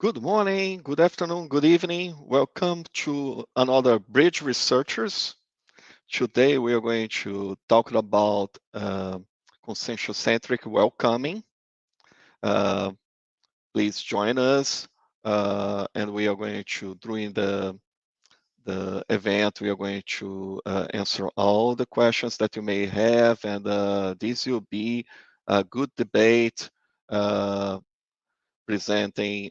Good morning, good afternoon, good evening. Welcome to another Bridge Researchers. Today we are going to talk about conscientiocentric welcoming. Uh, Please join us, and we are going to, during the event, we are going to answer all the questions that you may have, and this will be a good debate. Presenting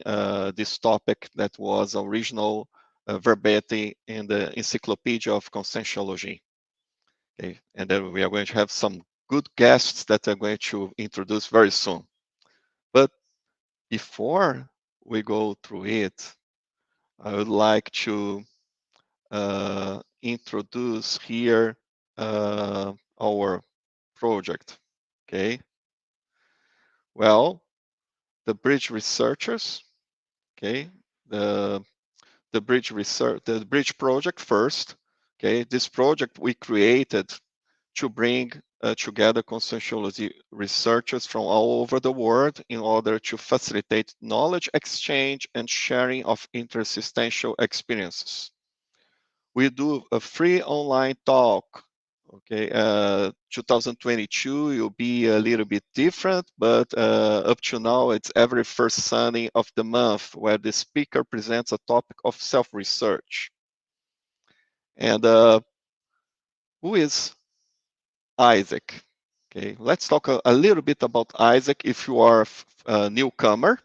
this topic that was original verbatim in the Encyclopedia of Conscientiology. Okay, and then we are going to have some good guests that are going to introduce very soon. But before we go through it, I would like to introduce here our project. Okay, well, the Bridge Researchers. Okay, the the bridge project first. Okay, this project we created to bring together conscientiology researchers from all over the world in order to facilitate knowledge exchange and sharing of interassistantial experiences. We do a free online talk. Okay, 2022 will be a little bit different, but up to now, it's every first Sunday of the month where the speaker presents a topic of self-research. And who is ISAC? Okay, let's talk a little bit about ISAC if you are a newcomer.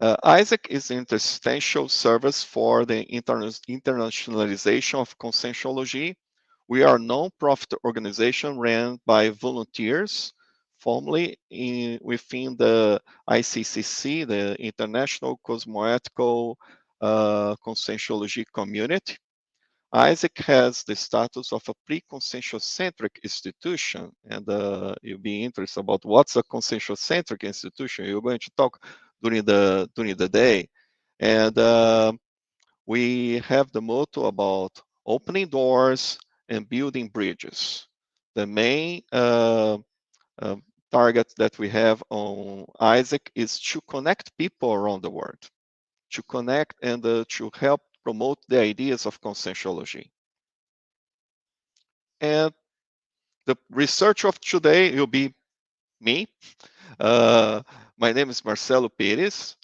ISAC is an interstitial service for the internationalization of conscientiology. We are a non-profit organization ran by volunteers, formerly within the ICCC, the International Cosmoethical Conscientiology Community. ISAC has the status of a pre-conscientiocentric institution, and you'll be interested about what's a conscientiocentric institution. You're going to talk during the day, and we have the motto about opening doors and building bridges. The main target that we have on ISAC is to connect people around the world, to connect and to help promote the ideas of conscientiology. And the research of today will be me. Uh, my name is Marcelo Pires.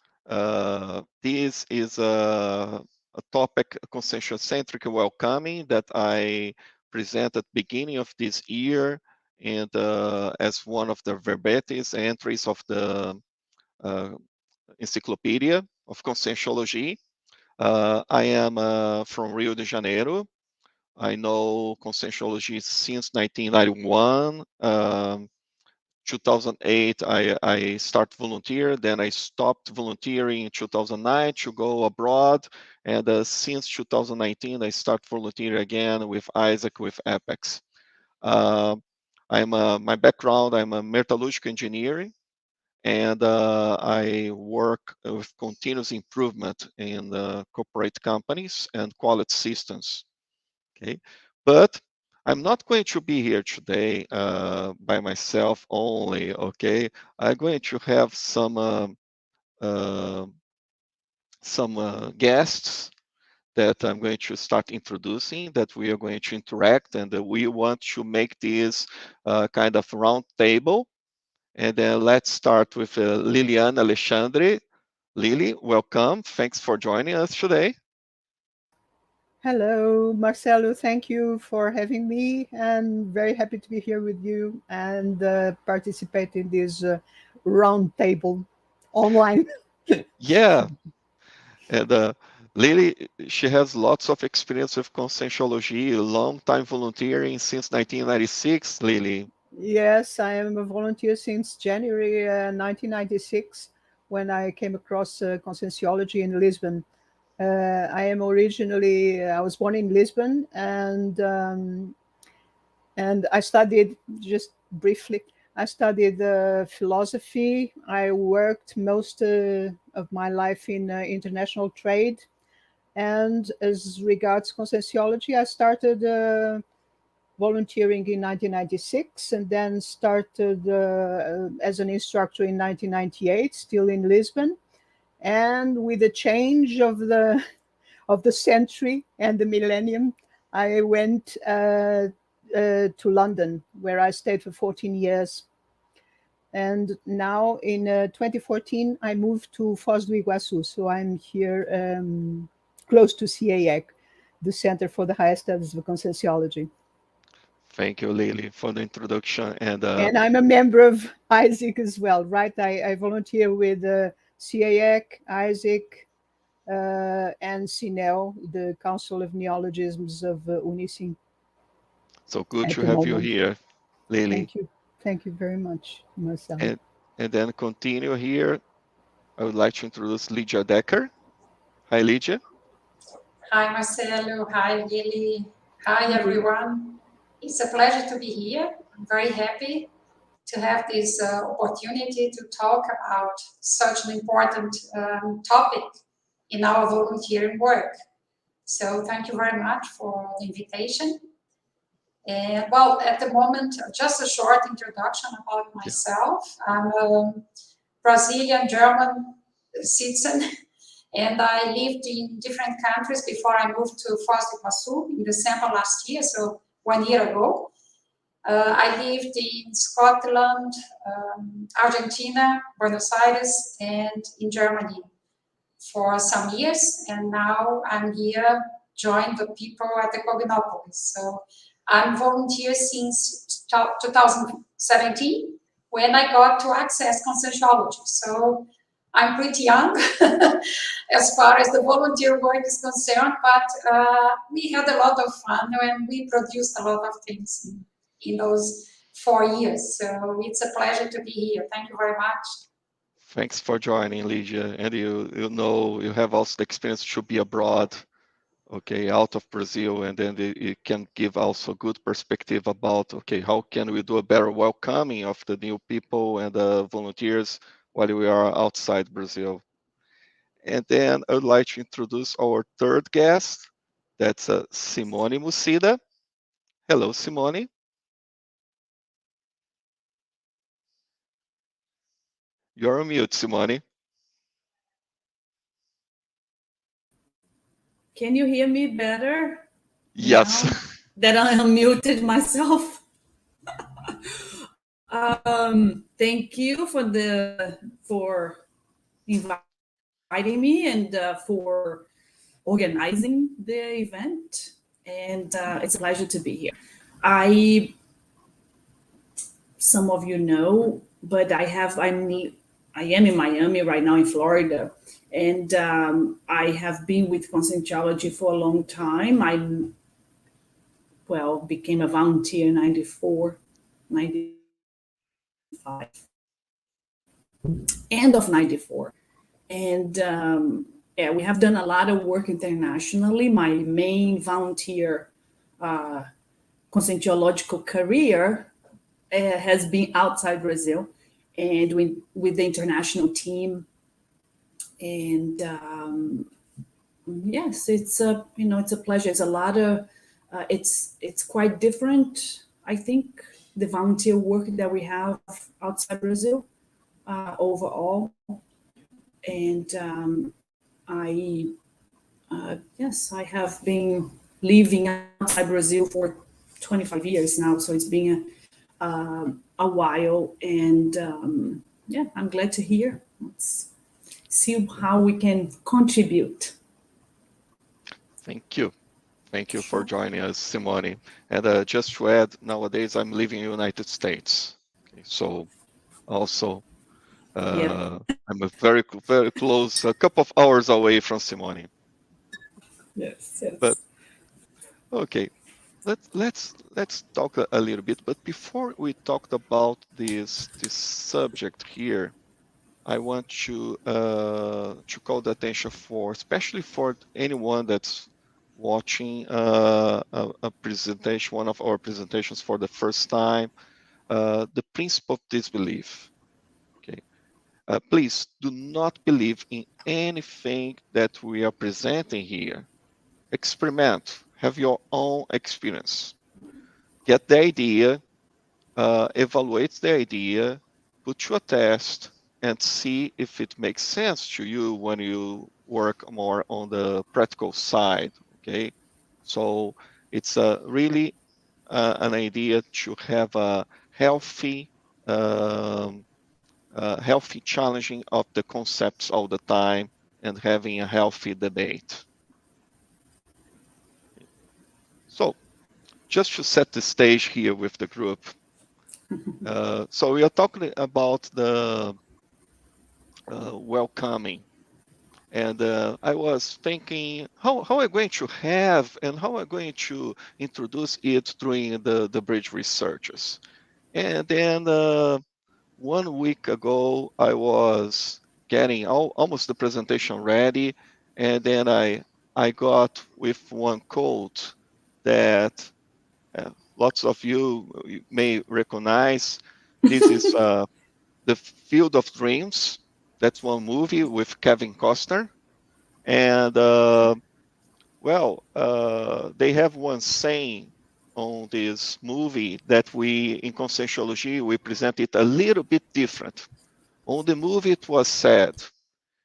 This is a topic, conscientiocentric welcoming, that I presented at the beginning of this year, and as one of the verbatim entries of the uh, Encyclopedia of Conscientiology. I am from Rio de Janeiro. I know Conscientiology since 1991. 2008, I started volunteer. Then I stopped volunteering in 2009 to go abroad. And since 2019, I start volunteering again with ISAC, with Apex. My background, I'm a metallurgical engineering, and I work with continuous improvement in corporate companies and quality systems. Okay, but I'm not going to be here today by myself only. Okay, I'm going to have uh, some guests that I'm going to start introducing, that we are going to interact, and we want to make this kind of round table. And then let's start with Liliane Alexandre. Lily, welcome. Thanks for joining us today. Hello, Marcelo. Thank you for having me, and very happy to be here with you and participate in this round table online. Yeah, and Lily, she has lots of experience with conscientiology, long time volunteering since 1996, Lily. Yes, I am a volunteer since January 1996 when I came across Conscientiology in Lisbon. I was born in Lisbon, and I studied, just briefly, I studied philosophy. I worked most of my life in international trade. And as regards conscientiology, I started volunteering in 1996 and then started as an instructor in 1998, still in Lisbon. And with the change of the century and the millennium, I went to London, where I stayed for 14 years. And now in 2014, I moved to Foz do Iguaçu. So I'm here close to CEAEC, the Center for the Higher Studies of Conscientiology. Thank you, Lily, for the introduction. And I'm a member of ISIC as well, right? I volunteer with CEAEC, ISIC, and CINEL, the Council of Neologisms of Unicim. So good at to the have you moment. here, Lily. Thank you very much, Marcelo. And then continue here. I would like to introduce Lydia Decker. Hi, Lydia. Hi, Marcelo. Hi, Lily. Hi, everyone. It's a pleasure to be here. I'm very happy to have this opportunity to talk about such an important topic in our volunteering work. So thank you very much for the invitation. And well, at the moment, just a short introduction about myself. I'm a Brazilian German citizen, and I lived in different countries before I moved to Foz do Iguaçu in December last year, so 1 year ago. I lived in Scotland, Argentina, Buenos Aires, and in Germany for some years, and now I'm here, joined the people at the Cognopolis. So I'm volunteer since 2017, when I got to access Conscientiology. So I'm pretty young as far as the volunteer work is concerned, but we had a lot of fun and we produced a lot of things in those 4 years. So it's a pleasure to be here. Thank you very much. Thanks for joining, Lydia. And you know, you have also the experience to be abroad, okay, out of Brazil, and then it can give also good perspective about, okay, how can we do a better welcoming of the new people and the volunteers while we are outside Brazil. And then I would like to introduce our third guest. That's Simone Mucida. Hello, Simone. You're on mute, Simone. Can you hear me better? Yes. Now that I unmuted myself. Thank you for inviting me and for organizing the event. And it's a pleasure to be here. Some of you know, but I am in Miami right now in Florida, and I have been with Conscientiology for a long time. I became a volunteer in 94, 95, end of 94. And we have done a lot of work internationally. My main volunteer conscientiological career has been outside Brazil and with the international team. And yes, it's a pleasure. It's a lot of, it's quite different, I think, the volunteer work that we have outside Brazil overall. And I have been living outside Brazil for 25 years now, so it's been a while, and I'm glad to hear. Let's see how we can contribute. Thank you. Thank you for joining us, Simone. And just to add, nowadays I'm living in the United States. Okay, so also I'm very, very close, a couple of hours away from Simone. Yes. But okay, let's talk a little bit. But before we talk about this subject here, I want to call the attention for, especially for anyone that's watching a presentation, one of our presentations for the first time, the principle of disbelief. Okay, please do not believe in anything that we are presenting here. Experiment, have your own experience. Get the idea, evaluate the idea, put to a test, and see if it makes sense to you when you work more on the practical side. Okay, so it's really an idea to have a healthy, healthy challenging of the concepts all the time and having a healthy debate. So just to set the stage here with the group. So we are talking about the welcoming. And I was thinking how I'm going to have and how I'm going to introduce it during the bridge researches. And then 1 week ago, I was getting almost the presentation ready. And then I got with one quote that lots of you may recognize. This is The Field of Dreams. That's one movie with Kevin Costner. And they have one saying on this movie that we, in Conscientiology, we present it a little bit different. On the movie, it was said,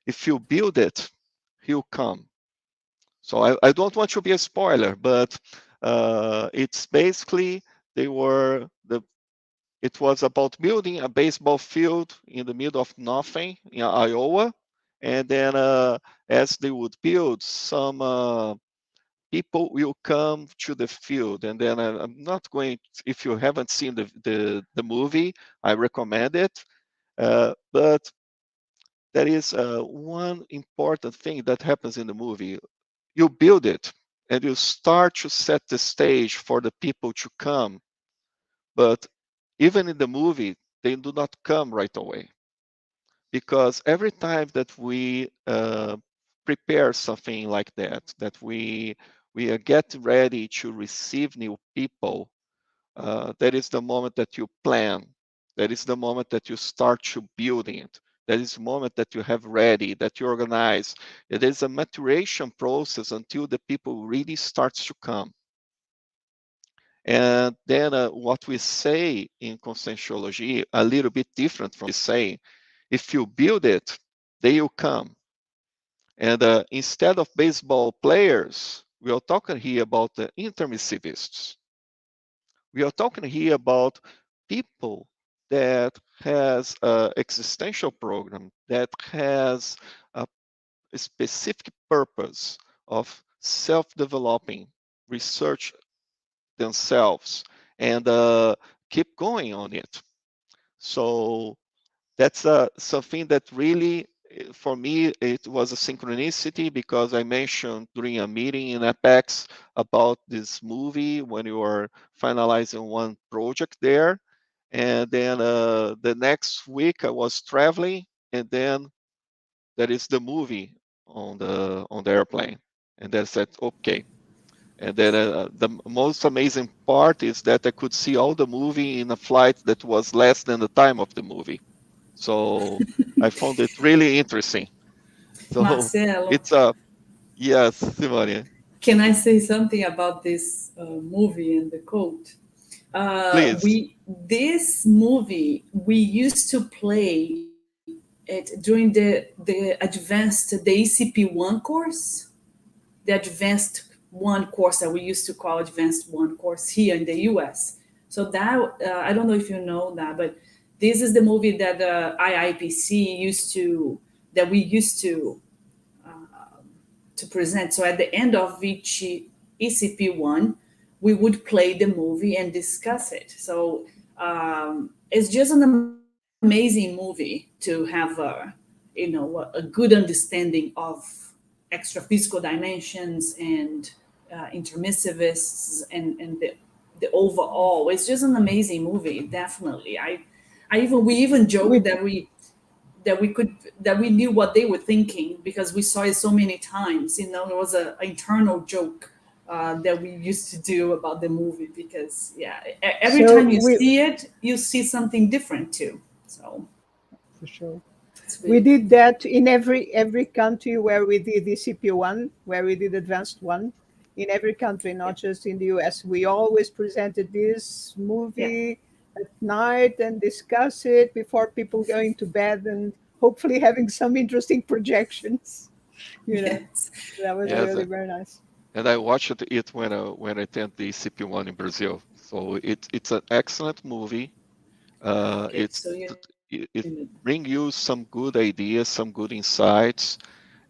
if you build it, he'll come. So I don't want to be a spoiler, but it's basically it was about building a baseball field in the middle of nothing in Iowa, and then as they would build, some people will come to the field. And then I'm not going. If you haven't seen the movie, I recommend it. But there is one important thing that happens in the movie. You build it, and you start to set the stage for the people to come. But even in the movie, they do not come right away, because every time that we prepare something like that we get ready to receive new people, that is the moment that you plan. That is the moment that you start to building it. That is the moment that you have ready, that you organize. It is a maturation process until the people really starts to come. And then what we say in Conscientiology, a little bit different from saying, if you build it, they will come. And instead of baseball players, we are talking here about the intermissivists. We are talking here about people that has an existential program, that has a specific purpose of self-developing, research themselves, and keep going on it. So that's something that really, for me, it was a synchronicity, because I mentioned during a meeting in Apex about this movie when you are finalizing one project there. And then the next week I was traveling, and then there is the movie on the airplane. And then I said, okay. And then the most amazing part is that I could see all the movie in a flight that was less than the time of the movie. So I found it really interesting. So Marcelo, it's a yes, Simone, can I say something about this movie and the quote? please. We this movie we used to play it during the ECP1 course, the advanced one course that we used to call advanced one course here in the US. So that I don't know if you know that, but this is the movie that the IIPC used to that we used to present. So at the end of each ECP1, we would play the movie and discuss it. So it's just an amazing movie to have a good understanding of extra-physical dimensions and intermissivists and the overall. It's just an amazing movie, definitely. We even joked that we knew what they were thinking because we saw it so many times. It was an internal joke that we used to do about the movie because every So time you see it, you see something different too. So for sure. it's We really did that in every country where we did the CP1, where we did advanced one. In every country, not just in the US. We always presented this yeah. movie at night and discuss it before people going to bed. And hopefully having some interesting projections. Yes. That was Yes, really very nice. and I watched it when I attend the CP1 in Brazil. So it's an excellent movie. Okay, so you It bring you some good ideas, some good insights,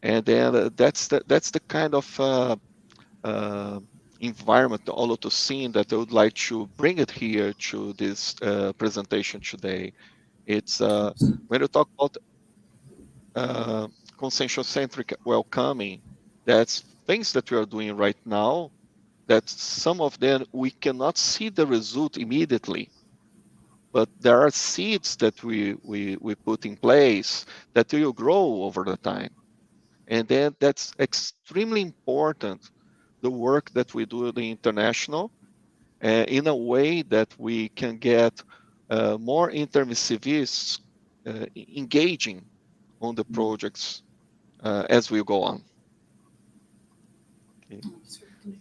and then that's the kind of uh, environment, the Holotocene, that I would like to bring it here to this presentation today. It's when you talk about uh, conscientiocentric welcoming, that's things that we are doing right now, that some of them we cannot see the result immediately, but there are seeds that we put in place that will grow over the time. And then that's extremely important, the work that we do in the international, in a way that we can get more intermissivists engaging on the projects as we go on. Okay. certainly.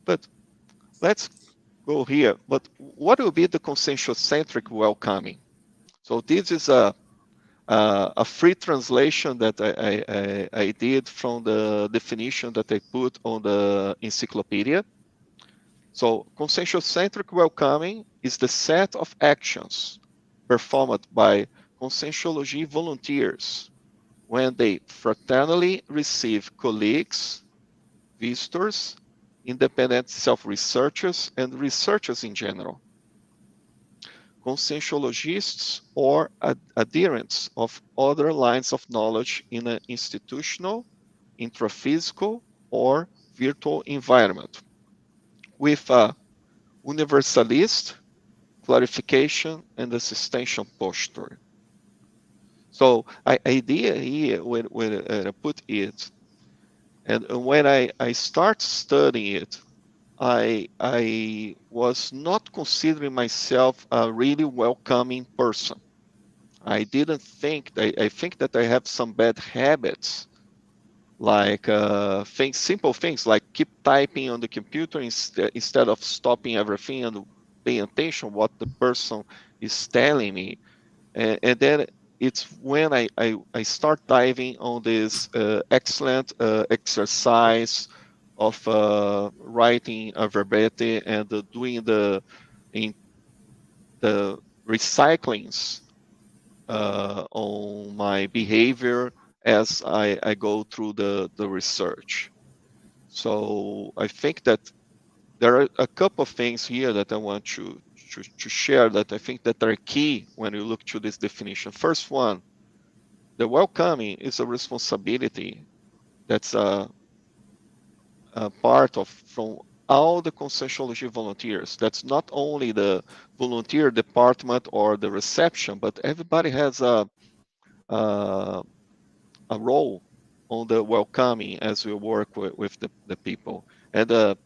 But let's go here. But what will be the conscientiocentric welcoming? So this is a free translation that I did from the definition that I put on the encyclopedia. So conscientiocentric welcoming is the set of actions performed by Conscientiology volunteers when they fraternally receive colleagues, visitors, independent self-researchers, and researchers in general, conscientiologists or adherents of other lines of knowledge in an institutional, intraphysical, or virtual environment, with a universalist, clarification, and assistential posture. So idea here, when I put it, and when I start studying it, I was not considering myself a really welcoming person. I didn't think, I think that I have some bad habits, like simple things like keep typing on the computer instead of stopping everything and paying attention what the person is telling me. And then it's when I start diving on this excellent exercise of writing a verbatim and doing in the recyclings on my behavior as I go through the research. So I think that there are a couple of things here that I want to share that I think that are key when you look to this definition. First one, the welcoming is a responsibility that's a part of from all the Conscientiology volunteers. That's not only the volunteer department or the reception, but everybody has a, a role on the welcoming as we work with the people. And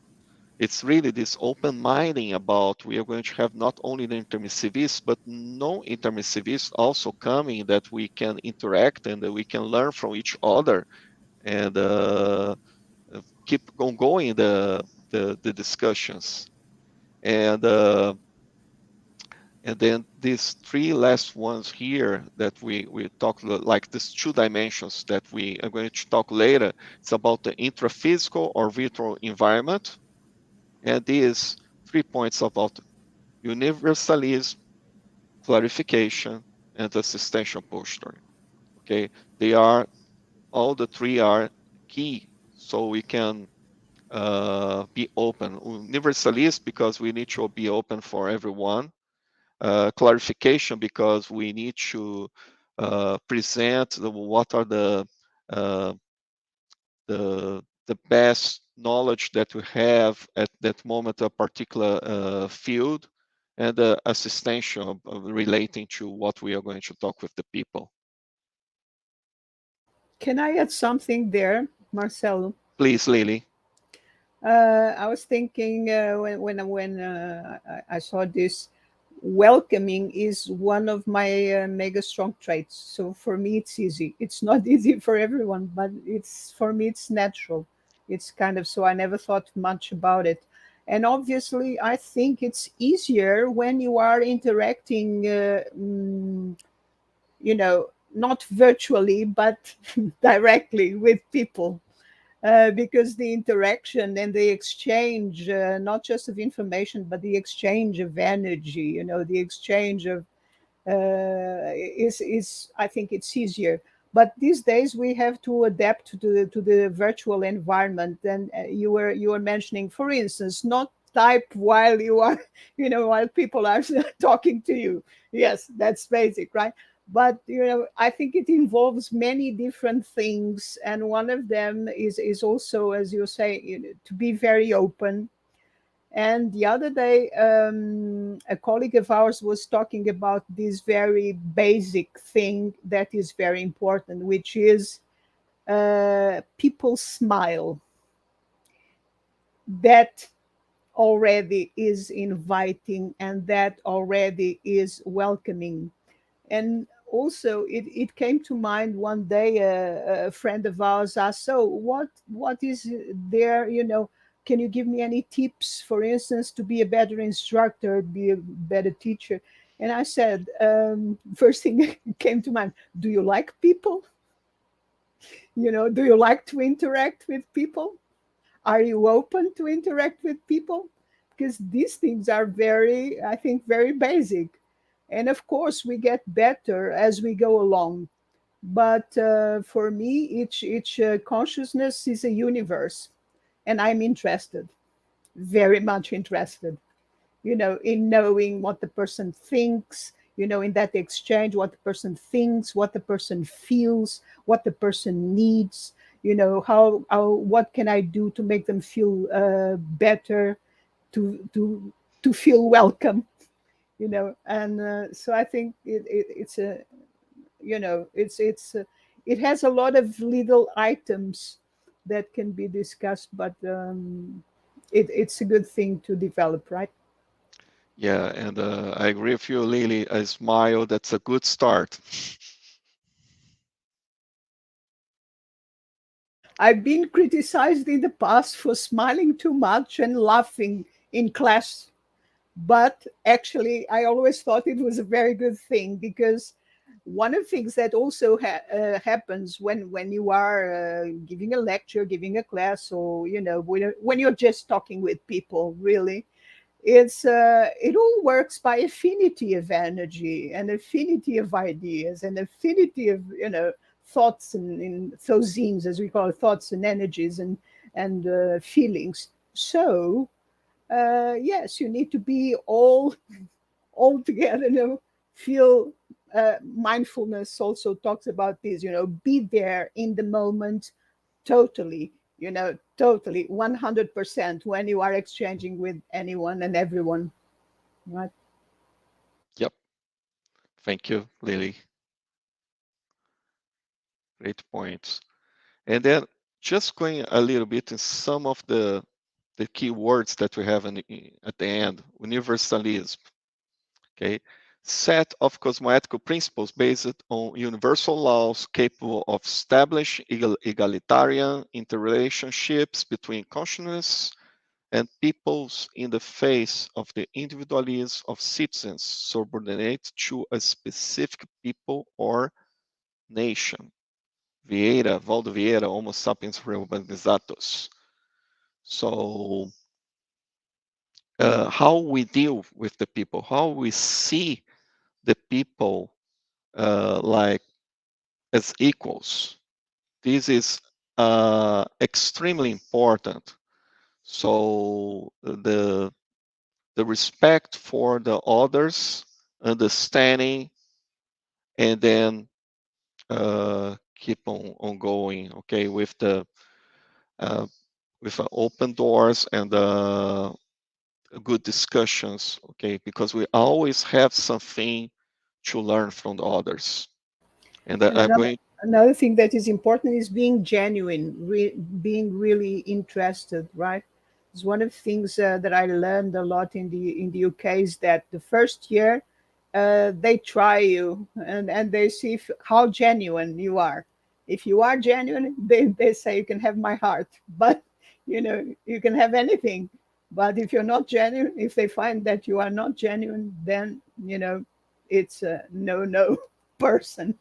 it's really this open minding about we are going to have not only the intermissivists, but non-intermissivists also coming that we can interact and that we can learn from each other and keep on going the discussions. And then these three last ones here that we talk like these two dimensions that we are going to talk later. It's about the intraphysical or virtual environment. And these 3 points about universalism, clarification, and assistential posture. Okay, they are all the three are key, so we can be open. Universalist because we need to be open for everyone. Clarification because we need to present what are uh, the best knowledge that we have at that moment, a particular field, and assistential relating to what we are going to talk with the people. Can I add something there, Marcelo? Please, Lily. I was thinking when I saw this, welcoming is one of my mega strong traits. So for me, it's easy. It's not easy for everyone, but it's for me, it's natural. It's kind of so I never thought much about it. And obviously, I think it's easier when you are interacting, you know, not virtually, but directly with people. Because the interaction and the exchange, not just of information, but the exchange of energy, the exchange of is I think it's easier. But these days we have to adapt to the virtual environment. And you were mentioning, for instance, not type while you are, while people are talking to you. Yes, that's basic, right? But I think it involves many different things, and one of them is also, as you say, to be very open. And the other day, a colleague of ours was talking about this very basic thing that is very important, which is people smile. That already is inviting, and that already is welcoming. And also, it came to mind one day, a friend of ours asked, so what is there, can you give me any tips, for instance, to be a better instructor, be a better teacher? And I said, first thing came to mind, do you like people? Do you like to interact with people? Are you open to interact with people? Because these things are very, I think, very basic. And of course, we get better as we go along. But for me, each consciousness is a universe, and I'm interested, very much interested, in knowing what the person thinks, in that exchange, what the person thinks, what the person feels, what the person needs, what can I do to make them feel better, to feel welcome, and so I think it's a, it has a lot of little items that can be discussed, but it's a good thing to develop, right? Yeah, and I agree with you, Lily. A smile, that's a good start. I've been criticized in the past for smiling too much and laughing in class, but actually I always thought it was a very good thing, because one of the things that also happens when you are giving a lecture, giving a class, or when you're just talking with people, really, it all works by affinity of energy and affinity of ideas and affinity of thoughts and in thosenes, as we call it, thoughts and energies and feelings. So yes, you need to be all together, feel. Mindfulness also talks about this, be there in the moment, totally, totally 100% when you are exchanging with anyone and everyone, right? Yep. Thank you, Lily. Great points. And then just going a little bit in some of the key words that we have at the end: universalism. Okay, set of cosmoethical principles based on universal laws capable of establishing egalitarian interrelationships between consciousness and peoples in the face of the individualism of citizens subordinate to a specific people or nation. Valdo Vieira, Homo sapiens reorganizados. So, how we deal with the people, how we see the people like as equals. This is extremely important. So the respect for the others, understanding, and then keep on going. Okay, with the with open doors and good discussions. Okay, because we always have something to learn from the others. And And I'm going. another thing that is important is being genuine, being really interested, right? It's one of the things that I learned a lot in the UK, is that the first year they try you, and they see how genuine you are. If you are genuine, they say you can have my heart, but you can have anything. But if you're not genuine, if they find that you are not genuine, then it's a no person,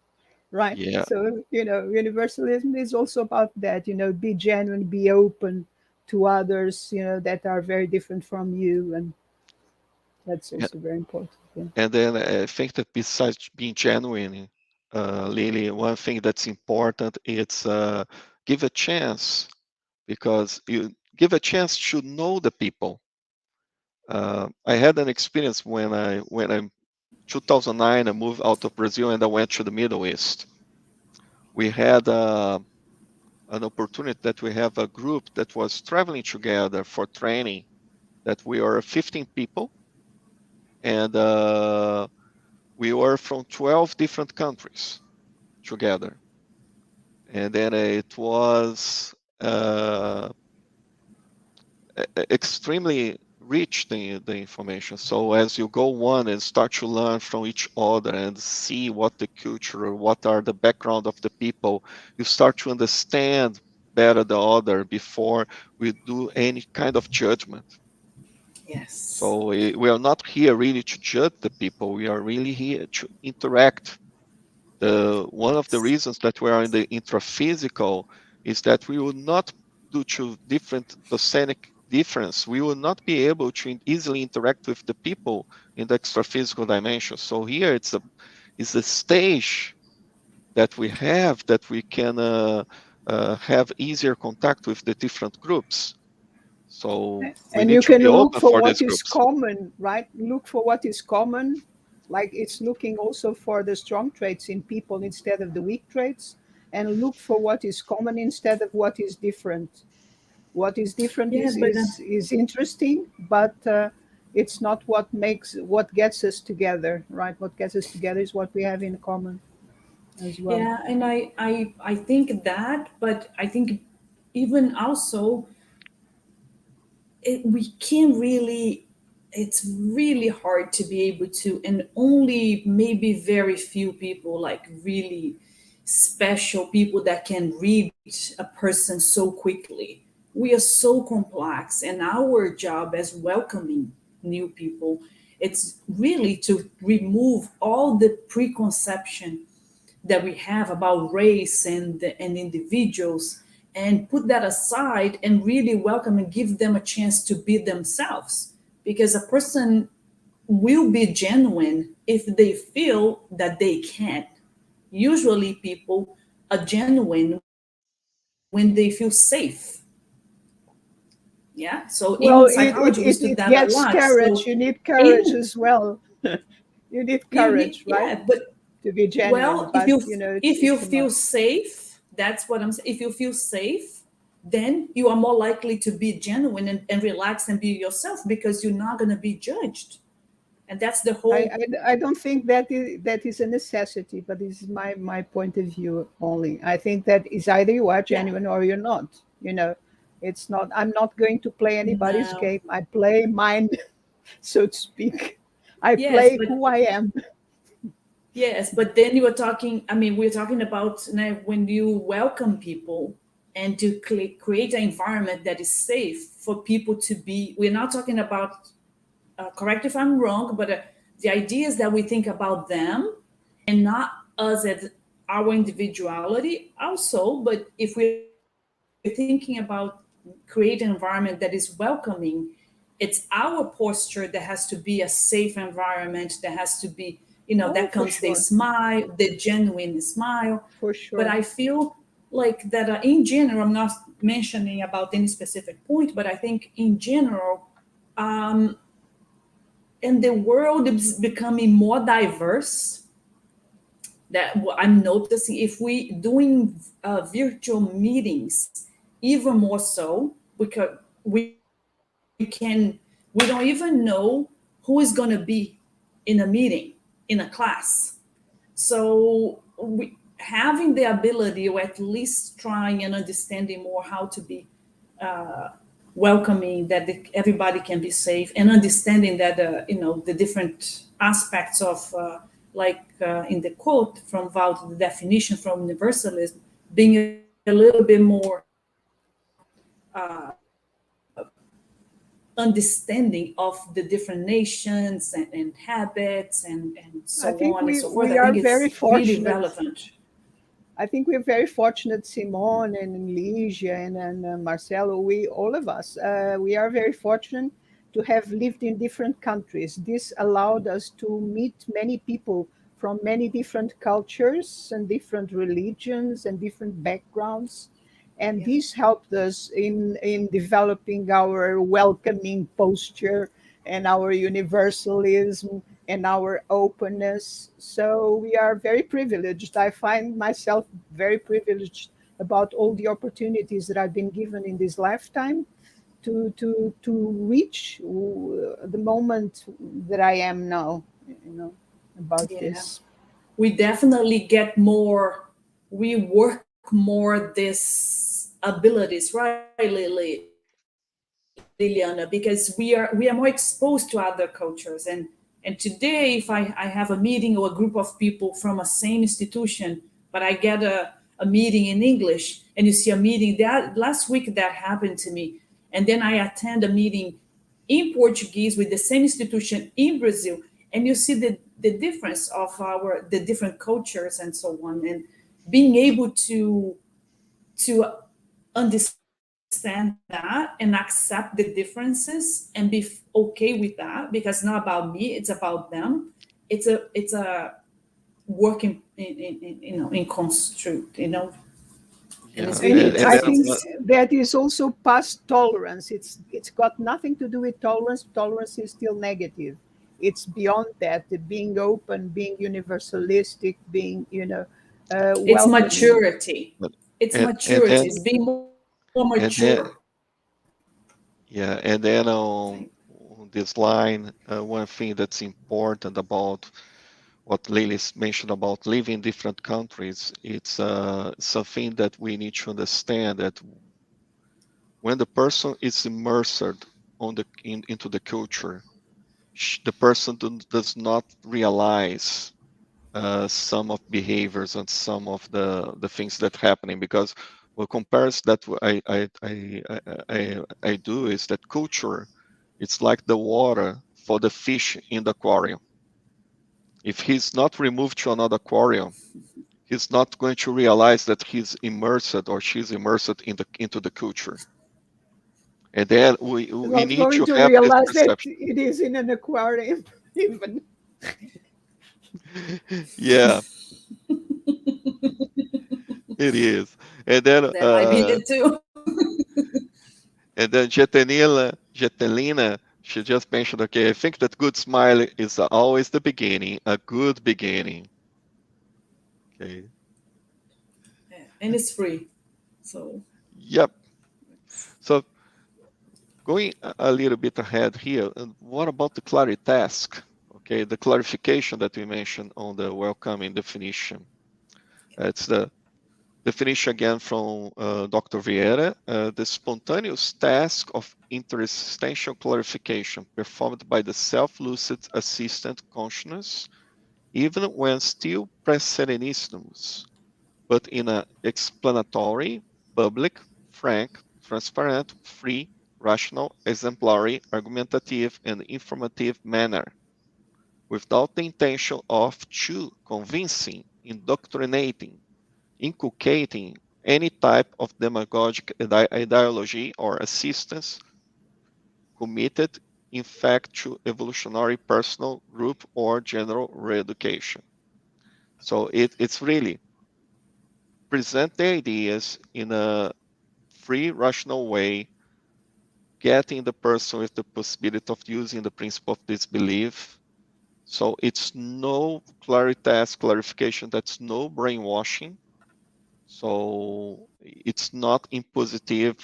right? Yeah. So, universalism is also about that, be genuine, be open to others, that are very different from you. And that's also very important. Yeah. And then I think that besides being genuine, Lily, one thing that's important is give a chance, because you give a chance to know the people. I had an experience when I 2009 I moved out of Brazil and I went to the Middle East. We had an opportunity that we have a group that was traveling together for training, that we are 15 people, and we were from 12 different countries together. And then it was extremely rich, the information. So as you go on and start to learn from each other and see what the culture, what are the background of the people, you start to understand better the other before we do any kind of judgment. Yes. So we are not here really to judge the people. We are really here to interact. One of the reasons that we are in the intraphysical is that we will not, due to different dosenic difference, we will not be able to easily interact with the people in the extraphysical dimension. So here it's a stage that we have that we can have easier contact with the different groups. So we And need you to can be look open for for what these is groups. common, right? Look for what is common. Like it's looking also for the strong traits in people instead of the weak traits, and look for what is common instead of what is different. What is different Yeah, is but is, is interesting, but it's not what gets us together, right? What gets us together is what we have in common as well. yeah, and I think that, but I think even also we can really, it's really hard to be able to, and only maybe very few people, like really special people that can read a person so quickly. We are so complex, and our job as welcoming new people, it's really to remove all the preconception that we have about race and individuals, and put that aside and really welcome and give them a chance to be themselves, because a person will be genuine if they feel that they can. Usually people are genuine when they feel safe. Yeah, so Well, in it, it, psychology we it, study it that a gets lot. courage. So You need courage in as well. You need you need, courage, right? yeah, but To be genuine, well, if but you if you it's a feel must. safe, that's what I'm saying. If you feel safe, then you are more likely to be genuine and relax and be yourself, because you're not going to be judged. And that's the I, whole. I don't think that is a necessity, but this is my point of view only. I think that is either you are Yeah, genuine or you're not. It's not. I'm not going to play anybody's no, game. I play mine, so to speak. I yes, play but who I am. yes, but then you are talking. I mean, we're talking about now when you welcome people and to create an environment that is safe for people to be. We're not talking about, correct if I'm wrong, but the idea is that we think about them and not us as our individuality also. But if we're thinking about create an environment that is welcoming, it's our posture that has to be a safe environment, that has to be, that Oh, for comes the sure, smile, the genuine smile. for But sure. I feel like that, in general, I'm not mentioning about any specific point, but I think in general, um, and the world is becoming more diverse, that I'm noticing, if we doing virtual meetings, even more so, because we don't even know who is going to be in a meeting, in a class. So we having the ability, or at least trying and understanding more how to be welcoming, that everybody can be safe, and understanding that the different aspects of, in the quote from Val, the definition from universalism, being a little bit more understanding of the different nations and habits and so I on think and so we forth. I we think are it's very really fortunate. relevant. I think we're very fortunate, Simone and Ligia and Marcelo. All of us, we are very fortunate to have lived in different countries. This allowed us to meet many people from many different cultures and different religions and different backgrounds. And this helped us in developing our welcoming posture and our universalism and our openness. So we are very privileged. I find myself very privileged about all the opportunities that I've been given in this lifetime to reach the moment that I am now, about this. We definitely get more, we work more these abilities, right, Liliana, because we are more exposed to other cultures. And today, if I have a meeting or a group of people from a same institution, but I get a meeting in English, and you see a meeting that last week that happened to me, and then I attend a meeting in Portuguese with the same institution in Brazil, and you see the difference of the different cultures and so on, and being able to understand that and accept the differences and be okay with that, because it's not about me, it's about them. It's a working in construct, Yeah, and it's And really I interesting. think that is also past tolerance. It's got nothing to do with tolerance. Tolerance is still negative. It's beyond that. The being open, being universalistic, being It's welcoming. maturity. but- It's and maturity. then It's being more and then mature. yeah, and then on this line, one thing that's important about what Lily's mentioned about living in different countries, it's something that we need to understand, that when the person is immersed into the culture, the person does not realize some of behaviors and some of the things that happening, because what compares that I do is that culture, it's like the water for the fish in the aquarium. If he's not removed to another aquarium, he's not going to realize that he's immersed or she's immersed into the culture. And then we Not need going to to have this realize that perception. it is in an aquarium, even. Yeah, it is. And then That might be it too. Jetelina, she just mentioned, okay, I think that good smile is always the beginning, a good beginning. Okay. And it's free. So Yep. So going a little bit ahead here, what about the clarity task? Okay, the clarification that we mentioned on the welcoming definition. It's the definition again from Dr. Vieira, the spontaneous task of interassistantial clarification performed by the self-lucid assistant consciousness, even when still preserenismus, but in an explanatory, public, frank, transparent, free, rational, exemplary, argumentative, and informative manner, without the intention of convincing, indoctrinating, inculcating any type of demagogic ideology or assistance, committed in fact to evolutionary, personal, group, or general re-education. So it's really present the ideas in a free, rational way, getting the person with the possibility of using the principle of disbelief. So it's no clarification, that's no brainwashing. So it's not impositive.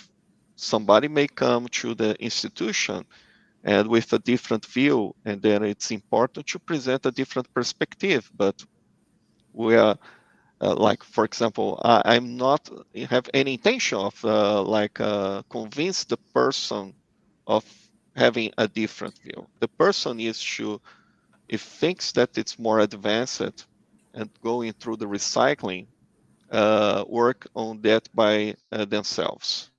Somebody may come to the institution and with a different view, and then it's important to present a different perspective. But we are, like, for example, I'm not have any intention of convince the person of having a different view. The person is to, if thinks that it's more advanced and going through the recycling, work on that by themselves.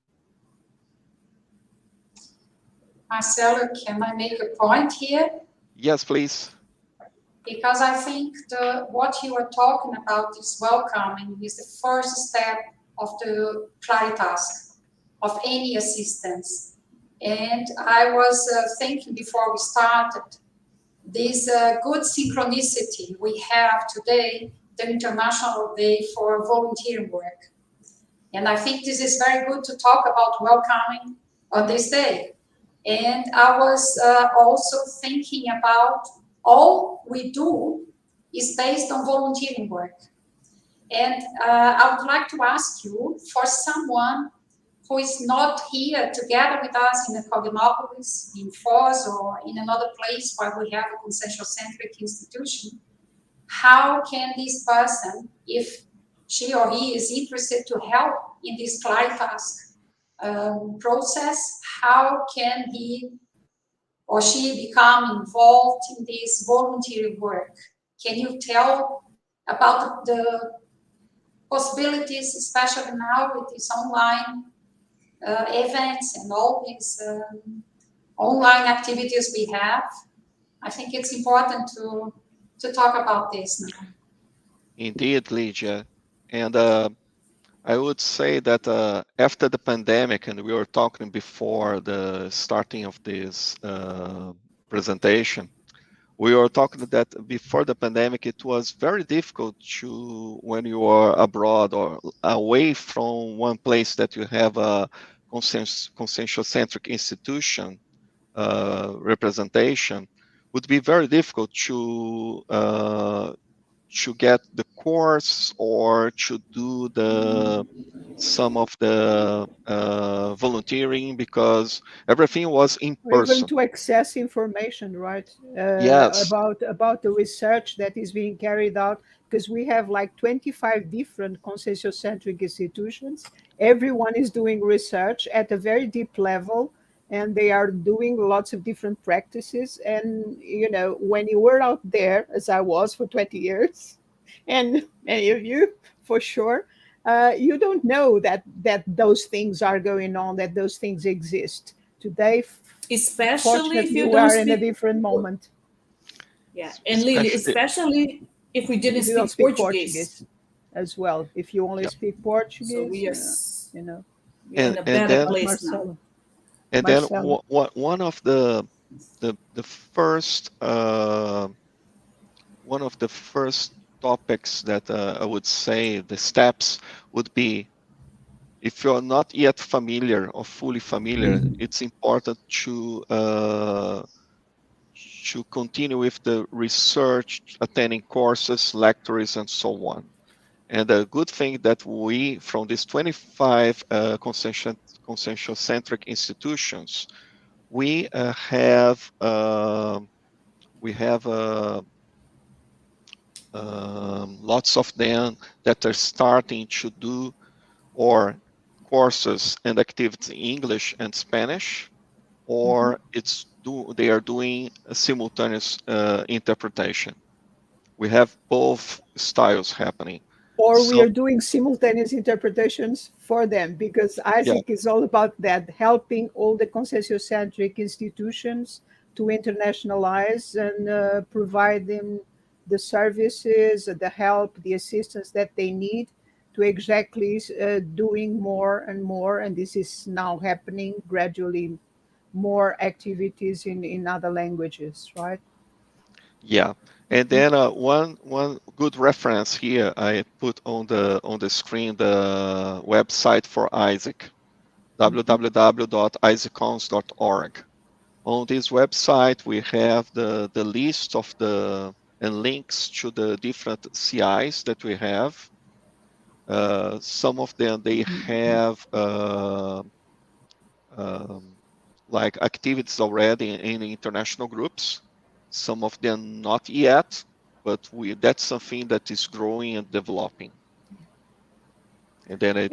Marcelo, can I make a point here? Yes, please. because I think what you are talking about is welcoming is the first step of the Claritask, of any assistance. And I was thinking before we started, this good synchronicity we have today, the International Day for Volunteer Work. And I think this is very good to talk about welcoming on this day. And I was also thinking about all we do is based on volunteering work. And I would like to ask you, for someone who is not here together with us in the Cognopolis, in Foz, or in another place where we have a conscientiocentric institution, how can this person, if she or he is interested to help in this Claritask process, how can he or she become involved in this voluntary work? Can you tell about the possibilities, especially now with these online events and all these online activities we have? I think it's important to talk about this now. Indeed, Lydia. And I would say that after the pandemic, and we were talking before the starting of this presentation, we were talking that before the pandemic, it was very difficult to, when you are abroad or away from one place that you have a conscientiocentric institution representation, would be very difficult to get the course or to do some of the volunteering, because everything was in Or even person. to access information, right? Yes. About the research that is being carried out, because we have like 25 different conscientiocentric institutions. Everyone is doing research at a very deep level, and they are doing lots of different practices. And when you were out there, as I was for 20 years, and many of you for sure, you don't know that those things are going on, that those things exist. Today, Especially if fortunately, you we don't are in a speak. different moment. Yeah, and Lily, especially if we didn't If you don't speak speak Portuguese. as well, if you only Yeah. speak So Portuguese, we are, we are in a And better then like place now. Marcelo. and then Marcelo. one of the first one of the first topics that I would say the steps would be, if you're not yet familiar or fully familiar, it's important to continue with the research, attending courses, lectures, and so on. And the good thing that we, from these 25 conscientiocentric institutions, we have lots of them that are starting to do or courses and activities in English and Spanish, or they are doing a simultaneous interpretation. We have both styles happening. Or we So are doing simultaneous interpretations for them, because yeah, ISIC is all about that, helping all the conscientiocentric institutions to internationalize and provide them the services, the help, the assistance that they need to exactly doing more and more. And this is now happening gradually, more activities in other languages, right? yeah. And then one good reference here, I put on the screen the website for ISAC, www.isaccons.org. On this website, we have the list of and links to the different CIs that we have. Some of them, they have like activities already in international groups. Some of them not yet, but that's something that is growing and developing. And then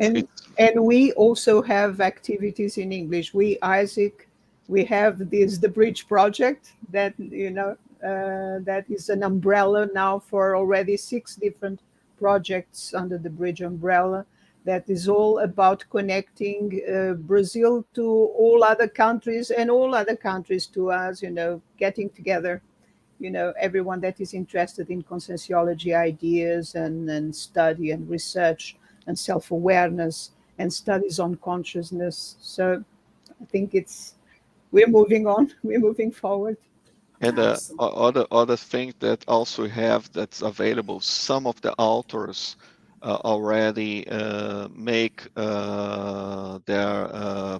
And we also have activities in English. We ISIC, we have the Bridge project that that is an umbrella now for already 6 different projects under the Bridge umbrella. That is all about connecting Brazil to all other countries and all other countries to us. Getting together everyone that is interested in conscientiology ideas and study and research and self-awareness and studies on consciousness. So I think we're moving on, we're moving forward. And other thing that also have that's available, some of the authors already make their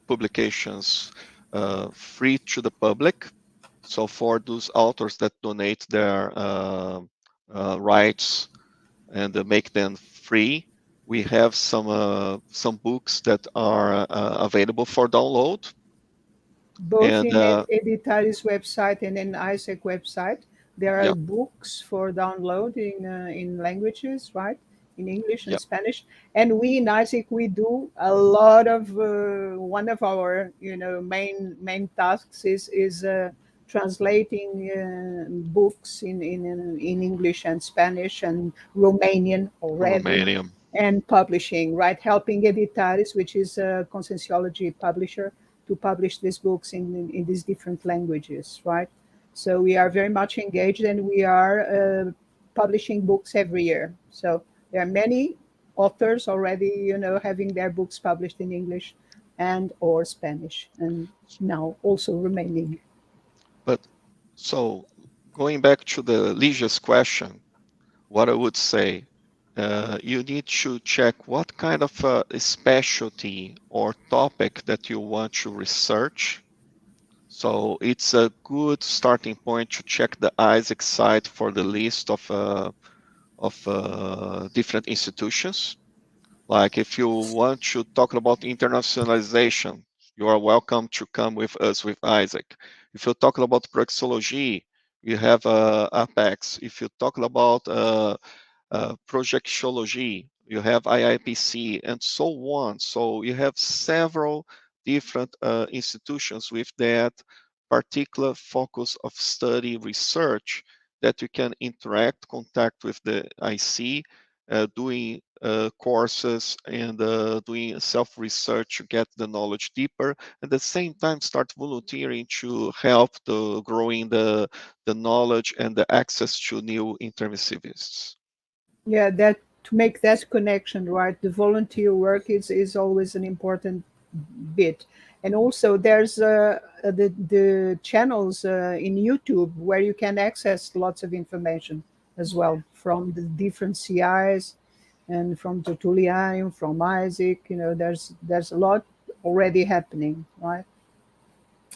publications free to the public. So for those authors that donate their rights and make them free, we have some books that are available for download. Both And, in Editaris website and in ISAC website, there are Yep. books for download in languages, right? In English and Yep. Spanish. And we in ISAC, we do a lot of, one of our, main tasks is translating books in English and Spanish and Romanian already. Romanian. And publishing, right? Helping Editaris, which is a Conscientiology publisher, to publish these books in these different languages, right? So we are very much engaged, and we are publishing books every year. So there are many authors already, having their books published in English and or Spanish, and now also Romanian. But so going back to the Lysia's question, what I would say, you need to check what kind of specialty or topic that you want to research. So it's a good starting point to check the ISAC site for the list of different institutions. Like if you want to talk about internationalization, you are welcome to come with us with ISAC. If you're talking about praxeology, you have Apex. If you're talking about projectiology, you have IIPC, and so on. So you have several different institutions with that particular focus of study research that you can contact with the IC, doing courses and doing self-research to get the knowledge deeper. At the same time, start volunteering to help growing the knowledge and the access to new intermissivists. Yeah, that to make that connection, right? The volunteer work is always an important bit. And also there's the channels in YouTube where you can access lots of information as well from the different CIs and from Tertullianum, from ISIC. There's a lot already happening, right?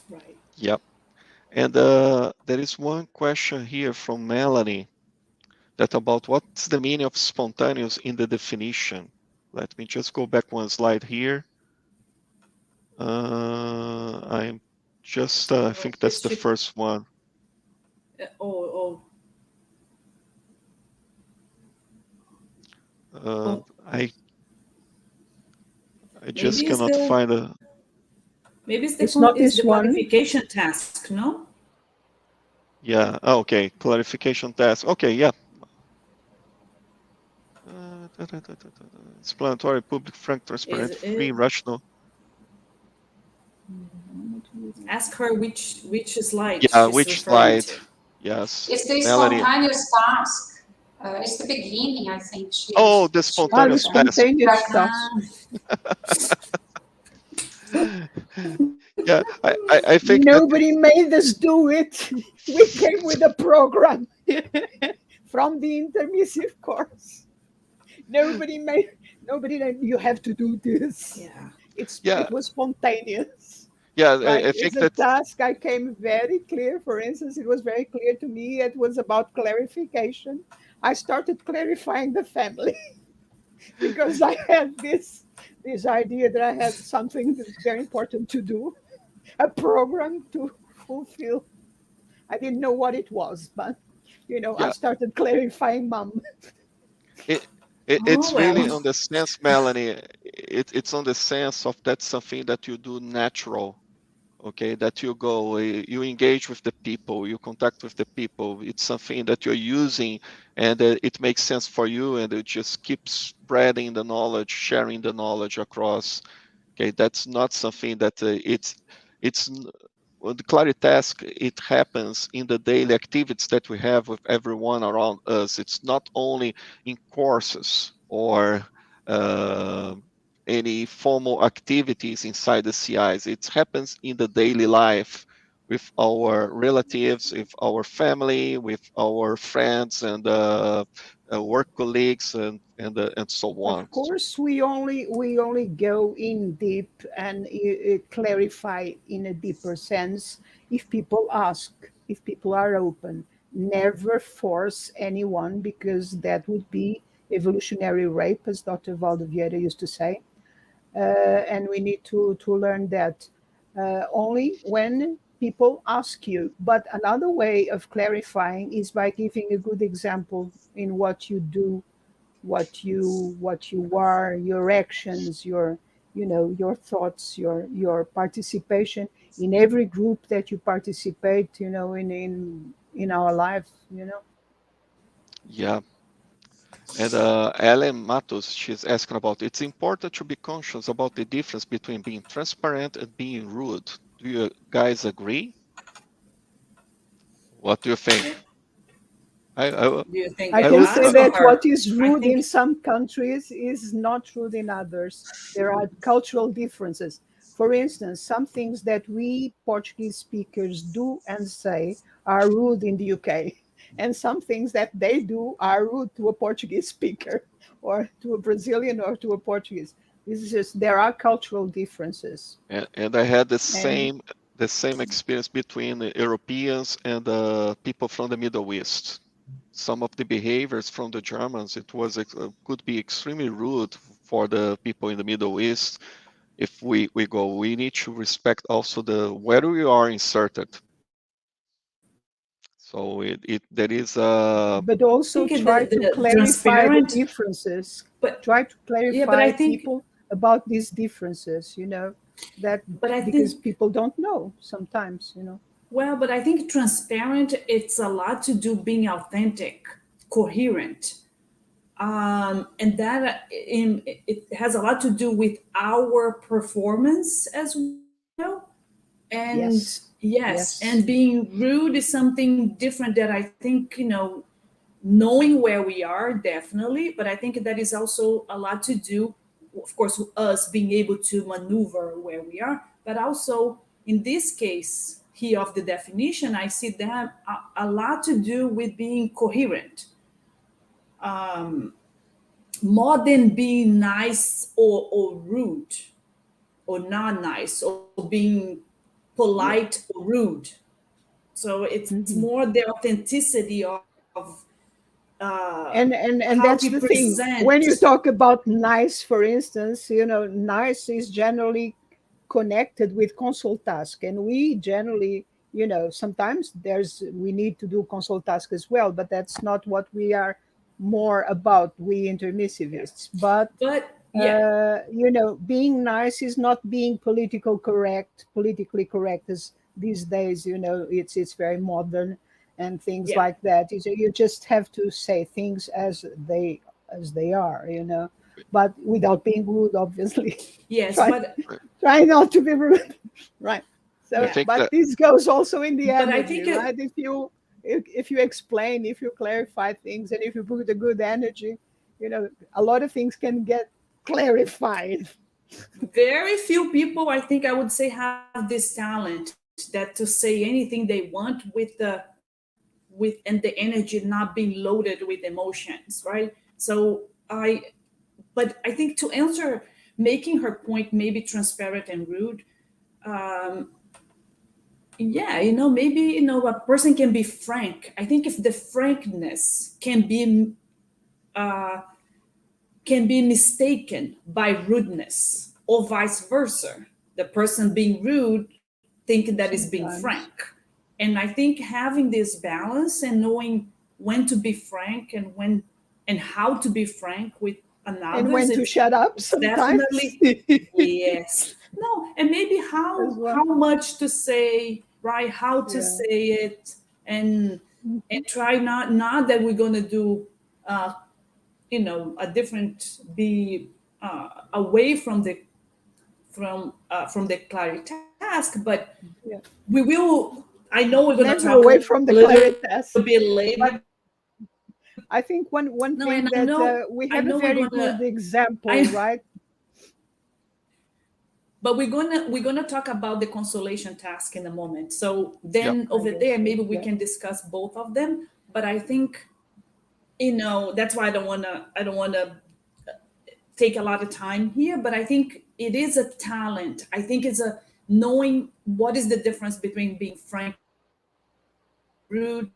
Right. Yep. And there is one question here from Melanie that about what's the meaning of spontaneous in the definition. Let me just go back one slide here. I'm just, I think that's the first one. I just cannot find a. Maybe it's not it's this the one. clarification task, no? Yeah. Okay. Clarification task. Okay. Yeah. Explanatory, public, frank, transparent, free, rational. Ask her which slide. Yeah, which slide? Yes. It's the Melanie. spontaneous task. It's the beginning, I think. Oh, the spontaneous task. Yeah, I think nobody made us do it. We came with a program from the intermissive course. Nobody you have to do this. Yeah. It was spontaneous. Yeah, right? I think it's a task. I came very clear. For instance, it was very clear to me. It was about clarification. I started clarifying the family because I had this idea that I had something very important to do, a program to fulfill. I didn't know what it was, but I started clarifying, Mom. It's really on the sense, Melanie. It's on the sense of that's something that you do natural. Okay, that you go, you engage with the people, you contact with the people. It's something that you're using, and it makes sense for you, and it just keeps spreading the knowledge, sharing the knowledge across. Okay, that's not something that it's the clarity task, it happens in the daily activities that we have with everyone around us. It's not only in courses or any formal activities inside the CIs. It happens in the daily life with our relatives, with our family, with our friends and work colleagues, and so on. Of course, we only go in deep and clarify in a deeper sense if people ask, if people are open. Never force anyone, because that would be evolutionary rape, as Dr. Valdo Vieira used to say. And we need to learn that only when people ask you. But another way of clarifying is by giving a good example in what you do, what you are, your actions, your thoughts, your participation in every group that you participate, in our life. Yeah. And Ellen Matos, she's asking about, it's important to be conscious about the difference between being transparent and being rude. Do you guys agree? What do you think? I Do you think I I can would say us that or what is I rude in think some countries is not rude in others. There are cultural differences. For instance, some things that we Portuguese speakers do and say are rude in the UK, and some things that they do are rude to a Portuguese speaker, or to a Brazilian, or to a Portuguese. This is just, there are cultural differences. and I had And the same experience between the Europeans and people from the Middle East. Some of the behaviors from the Germans, it was could be extremely rude for the people in the Middle East. If we need to respect also the where we are inserted. So there is a but also think try to the clarify the transparent, differences. but Try to yeah, but clarify I think, people about these differences, that, but I because think, people don't know sometimes. well, but I think transparent, it's a lot to do being authentic, coherent. And that it has a lot to do with our performance as well. And Yes, yes, yes. and being rude is something different that I think, knowing where we are, definitely, but I think that is also a lot to do, of course, us being able to maneuver where we are, but also in this case here of the definition, I see that a lot to do with being coherent, more than being nice or rude or not nice or being Yeah. polite or rude. So it's Mhm. more the authenticity of And how that's we the thing. When you present. talk about nice, for instance, nice is generally connected with consult task, and we generally, sometimes we need to do consult task as well, but that's not what we are more about, we Yeah. intermissivists. But But yeah, being nice is not being politically correct, as these days, it's very modern and things yeah, like that. You just have to say things as they are, but without being rude, obviously. yes, try but try not to be rude, right? I So, yeah, think but that this goes also in the but I energy, think right? If you explain, if you clarify things, and if you put a good energy, a lot of things can get clarified. very few people, I think I would say, have this talent that to say anything they want with and the energy not being loaded with emotions, right? So but I think to answer, making her point, maybe transparent and rude, um, yeah, maybe a person can be frank. I think if the frankness uh, can be mistaken by rudeness or vice versa, the person being rude thinking that is being frank. Sometimes. And I think having this balance and knowing when to be frank and when and how to be frank with And another, when to shut up it's sometimes. definitely, yes, no, and maybe As how well. much to say, right, how to Yeah. say it, and try not that we're going to do a different, be away from from the clarity task, but Yeah. we will. I know we're going to Never talk away from the a little clarity task. bit later. I think one No, thing and that we I have a know we're very gonna. good example, right? But we're gonna talk about the consolation task in a moment. So Yeah. then I over guess there, so, maybe we yeah. can discuss both of them. But I think, that's why I don't wanna take a lot of time here. But I think it is a talent. I think it's a knowing what is the difference between being frank, rude,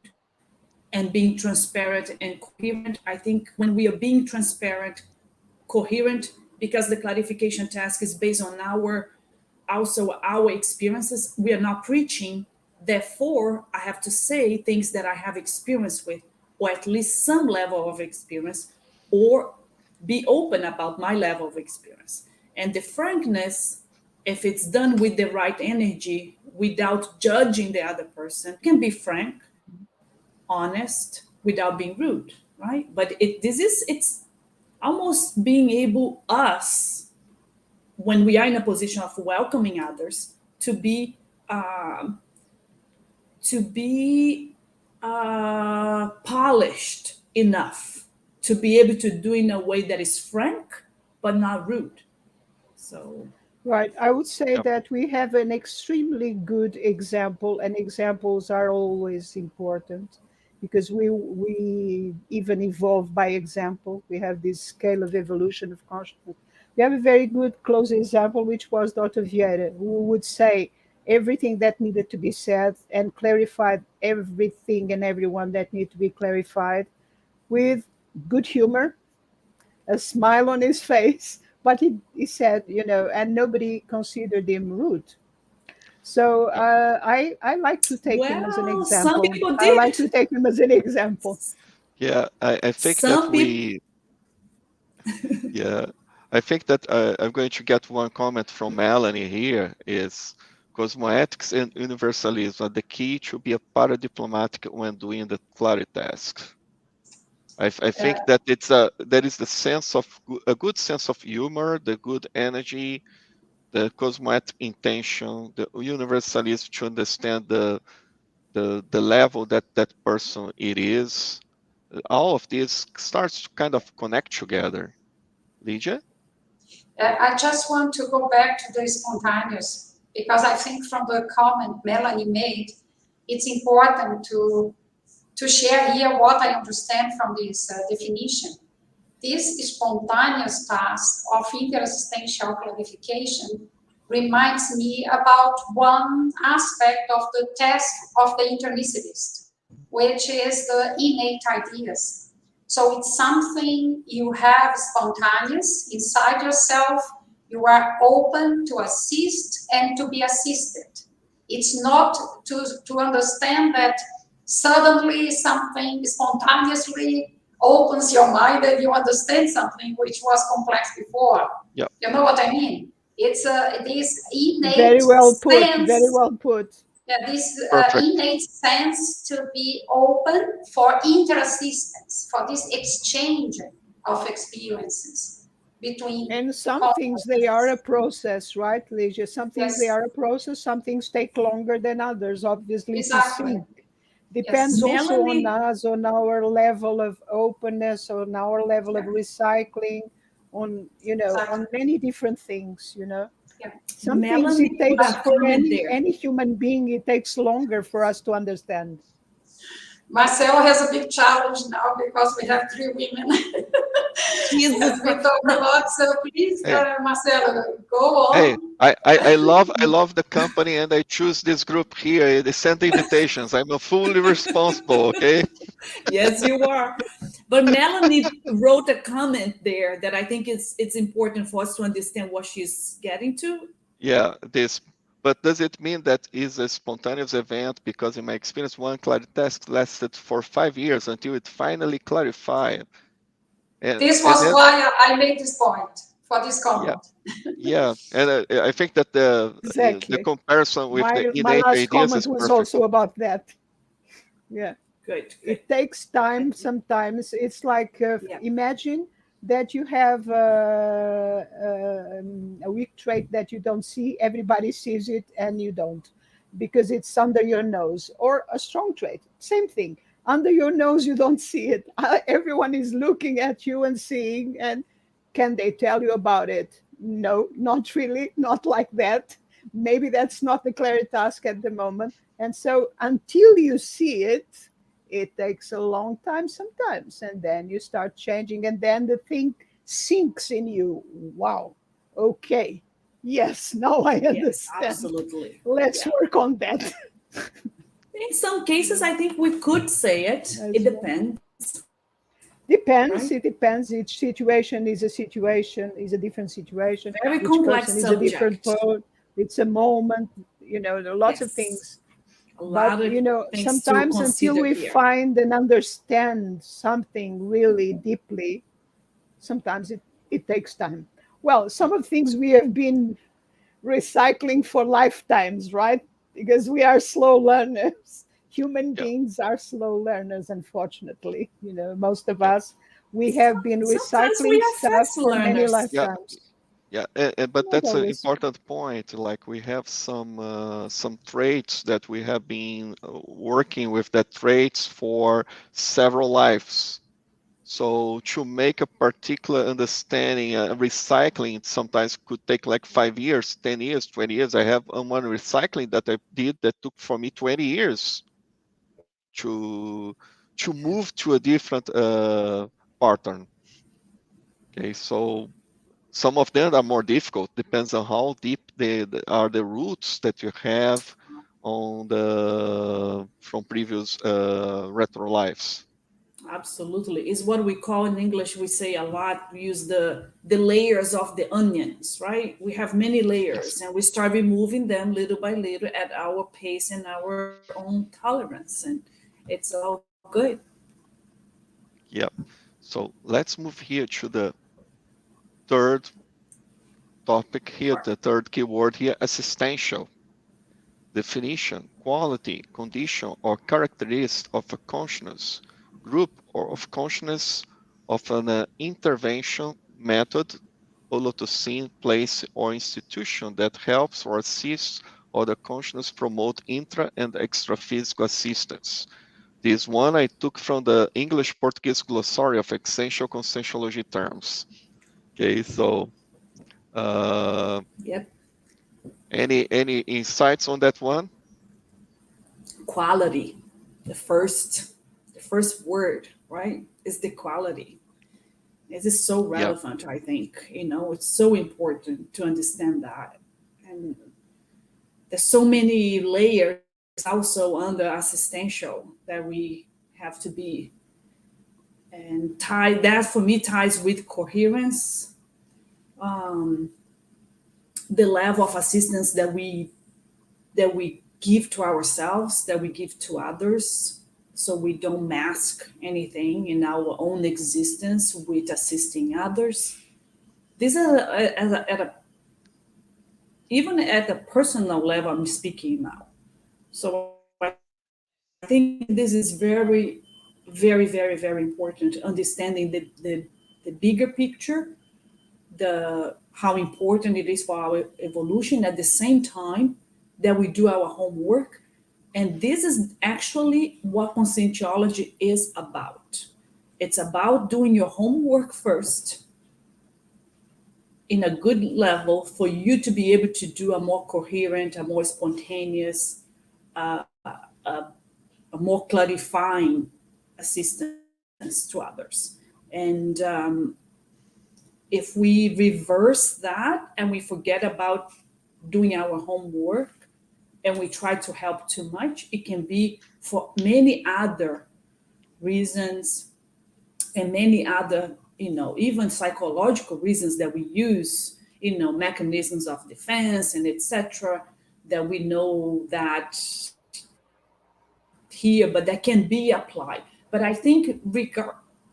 and being transparent and coherent. I think when we are being transparent, coherent, because the clarification task is based on our experiences, we are not preaching. Therefore, I have to say things that I have experience with, or at least some level of experience, or be open about my level of experience. And the frankness, if it's done with the right energy, without judging the other person, can be frank, honest, without being rude, right? But it's almost being able, us, when we are in a position of welcoming others, to be um, polished enough to be able to do in a way that is frank but not rude. So Right. I would say Yeah. that we have an extremely good example, and examples are always important because we even evolve by example. We have this scale of evolution of consciousness. We have a very good close example, which was Dr. Vieira, who would say everything that needed to be said and clarified everything and everyone that needed to be clarified with good humor, a smile on his face, but he said, and nobody considered him rude. So I like to take him as an well, some example. people I like did. to take him as an example. Yeah. I think that Some people. yeah, I think that I'm going to get one comment from Melanie here is cosmoethics and universalism are the key to be a paradiplomatic when doing the clarity tasks. I think that there is the sense of a good sense of humor, the good energy, the cosmoetic intention, the universalism to understand the level that that person it is. All of this starts to kind of connect together. Lydia? I just want to go back to the spontaneous, because I think from the comment Melanie made, it's important to share here what I understand from this definition. This spontaneous task of interassistantial clarification reminds me about one aspect of the test of the internisicist, which is the innate ideas. So it's something you have spontaneous inside yourself. You are open to assist and to be assisted. It's not to understand that suddenly something spontaneously opens your mind and you understand something which was complex before. Yeah. You know what I mean? It's this innate Very well put. sense. Very well put. Yeah, this Perfect. innate sense to be open for interassistance, for this exchange of experiences between. And some things they are a process, right, Ligia? Some things they Yes. are a process. Some things take longer than others, obviously, Exactly. to sync. Depends Yes. also on Melanie, us, on our level of openness, on our level of recycling, on Exactly. on many different things. Yeah. Some things Melanie it put takes a for comment there. any human being, it takes longer for us to understand. Marcelo has a big challenge now because we have 3 women. Jesus, We talk a lot, so please, Hey, Marcelo, go hey, on. I love the company and I choose this group here. They send the invitations. I'm fully responsible, okay? yes, you are. But Melanie wrote a comment there that I think it's important for us to understand what she's getting to. Yeah, this. But does it mean that is a spontaneous event? Because in my experience, one clarity task lasted for 5 years until it finally clarified. This And was then, why I made this point for this yeah, comment. yeah. And I think that the Exactly. comparison with the My innate last ideas comment is was perfect. also about that. Yeah. Good. It takes time sometimes. It's like Yeah. imagine that you have a weak trait that you don't see. Everybody sees it and you don't, because it's under your nose. Or a strong trait, same thing. Under your nose, you don't see it. Everyone is looking at you and seeing, and can they tell you about it? No, not really, not like that. Maybe that's not the clarity task at the moment. And so until you see it, it takes a long time sometimes. And then you start changing, and then the thing sinks in you. Wow, okay, yes, now I Yes, understand. absolutely. Let's work on that. In some cases, I think we could say it. It depends. Depends. Right? It depends. Each situation is a situation, is a different situation. Very Each complex person is a different subject. person. It's a moment. There are lots of Yes. things. A lot But of things to sometimes until consider we here. find and understand something really deeply, sometimes it takes time. Well, some of the things we have been recycling for lifetimes, right? Because we are slow learners. Human Yeah. beings are slow learners, unfortunately. Most of Yeah. us, we have been Sometimes we recycling are stuff fast for many learners. Yeah. lifetimes. Yeah, but Not that's an always. important point. Like we have some traits that we have been working with that traits for several lives. So to make a particular understanding, recycling sometimes could take like 5 years, 10 years, 20 years. I have one recycling that I did that took for me 20 years to move to a different pattern. Okay, so some of them are more difficult, depends on how deep are the roots that you have on from previous retro lives. Absolutely. It's what we call in English, we say a lot, we use the layers of the onions, right? We have many layers Yes. and we start removing them little by little at our pace and our own tolerance. And it's all good. Yep. So let's move here to the third topic here, the third keyword here, assistential. Definition, quality, condition, or characteristic of a consciousness, group or of consciousness of an intervention method, holocene, place, or institution that helps or assists other consciousness promote intra and extra-physical assistance. This one I took from the English-Portuguese glossary of essential conscientiology terms. Okay, so Yep. any insights on that one? Quality. The first word, right, is the quality. This is so Yeah, relevant, I think. It's so important to understand that. And there's so many layers also under assistential that we have to be. And that for me ties with coherence, the level of assistance that we give to ourselves, that we give to others, so we don't mask anything in our own existence with assisting others. This is even at the personal level, I'm speaking now. So I think this is very, very, very, very important, understanding the bigger picture, how important it is for our evolution, at the same time that we do our homework. And this is actually what Conscientiology is about. It's about doing your homework first in a good level for you to be able to do a more coherent, a more spontaneous, a more clarifying assistance to others. And if we reverse that and we forget about doing our homework and we try to help too much, it can be for many other reasons and many other, even psychological reasons that we use, mechanisms of defense and etc., that we know that here, but that can be applied. But I think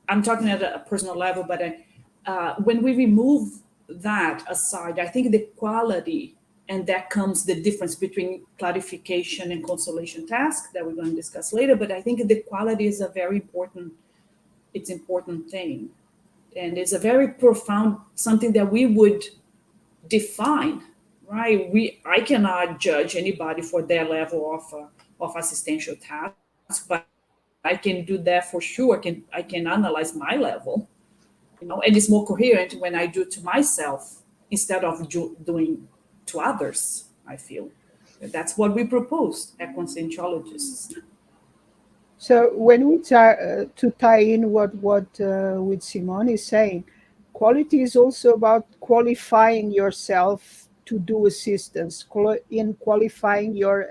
I'm talking at a personal level, but when we remove that aside, I think the quality, and that comes the difference between clarification and consolation task that we're going to discuss later. But I think the quality is a very important thing. And it's a very profound, something that we would define, right? I cannot judge anybody for their level of assistential task, but I can do that for sure. I can analyze my level, and it's more coherent when I do to myself instead of doing to others. I feel that's what we propose at Conscientiologists. So when we try to tie in what with Simone is saying, quality is also about qualifying yourself to do assistance, in qualifying your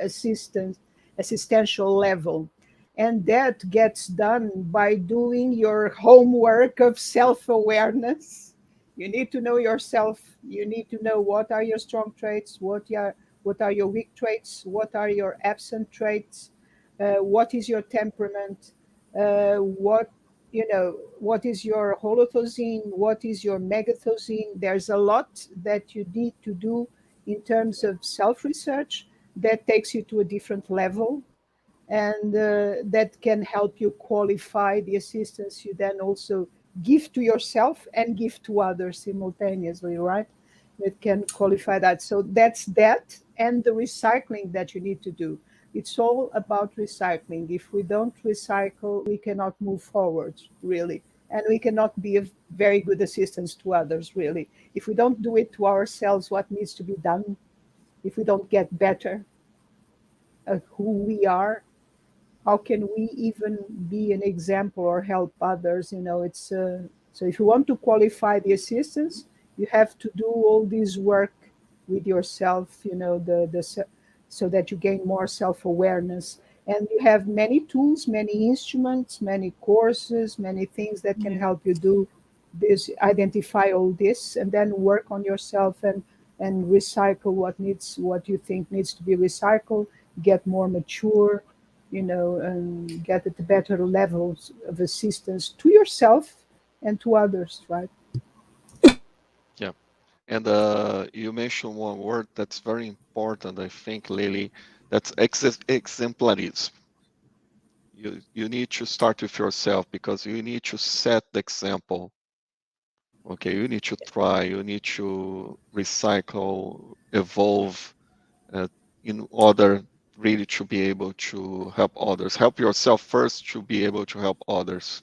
assistential level. And that gets done by doing your homework of self-awareness. You need to know yourself. You need to know what are your strong traits, what are your weak traits, what are your absent traits, what is your temperament, what is your holothosine, what is your megathosine. There's a lot that you need to do in terms of self-research that takes you to a different level, and that can help you qualify the assistance you then also give to yourself and give to others simultaneously, right? That can qualify that. So that's that, and the recycling that you need to do. It's all about recycling. If we don't recycle, we cannot move forward, really. And we cannot be a very good assistance to others, really. If we don't do it to ourselves, what needs to be done? If we don't get better at who we are, how can we even be an example or help others? It's so if you want to qualify the assistance, you have to do all this work with yourself, so that you gain more self-awareness. And you have many tools, many instruments, many courses, many things that can help you do this, identify all this, and then work on yourself and recycle what you think needs to be recycled, get more mature, and get at the better levels of assistance to yourself and to others, right? Yeah. And you mentioned one word that's very important, I think, Lily. That's exemplarism. You need to start with yourself, because you need to set the example. Okay, you need to try, you need to recycle, evolve, in order really to be able to help others. Help yourself first to be able to help others.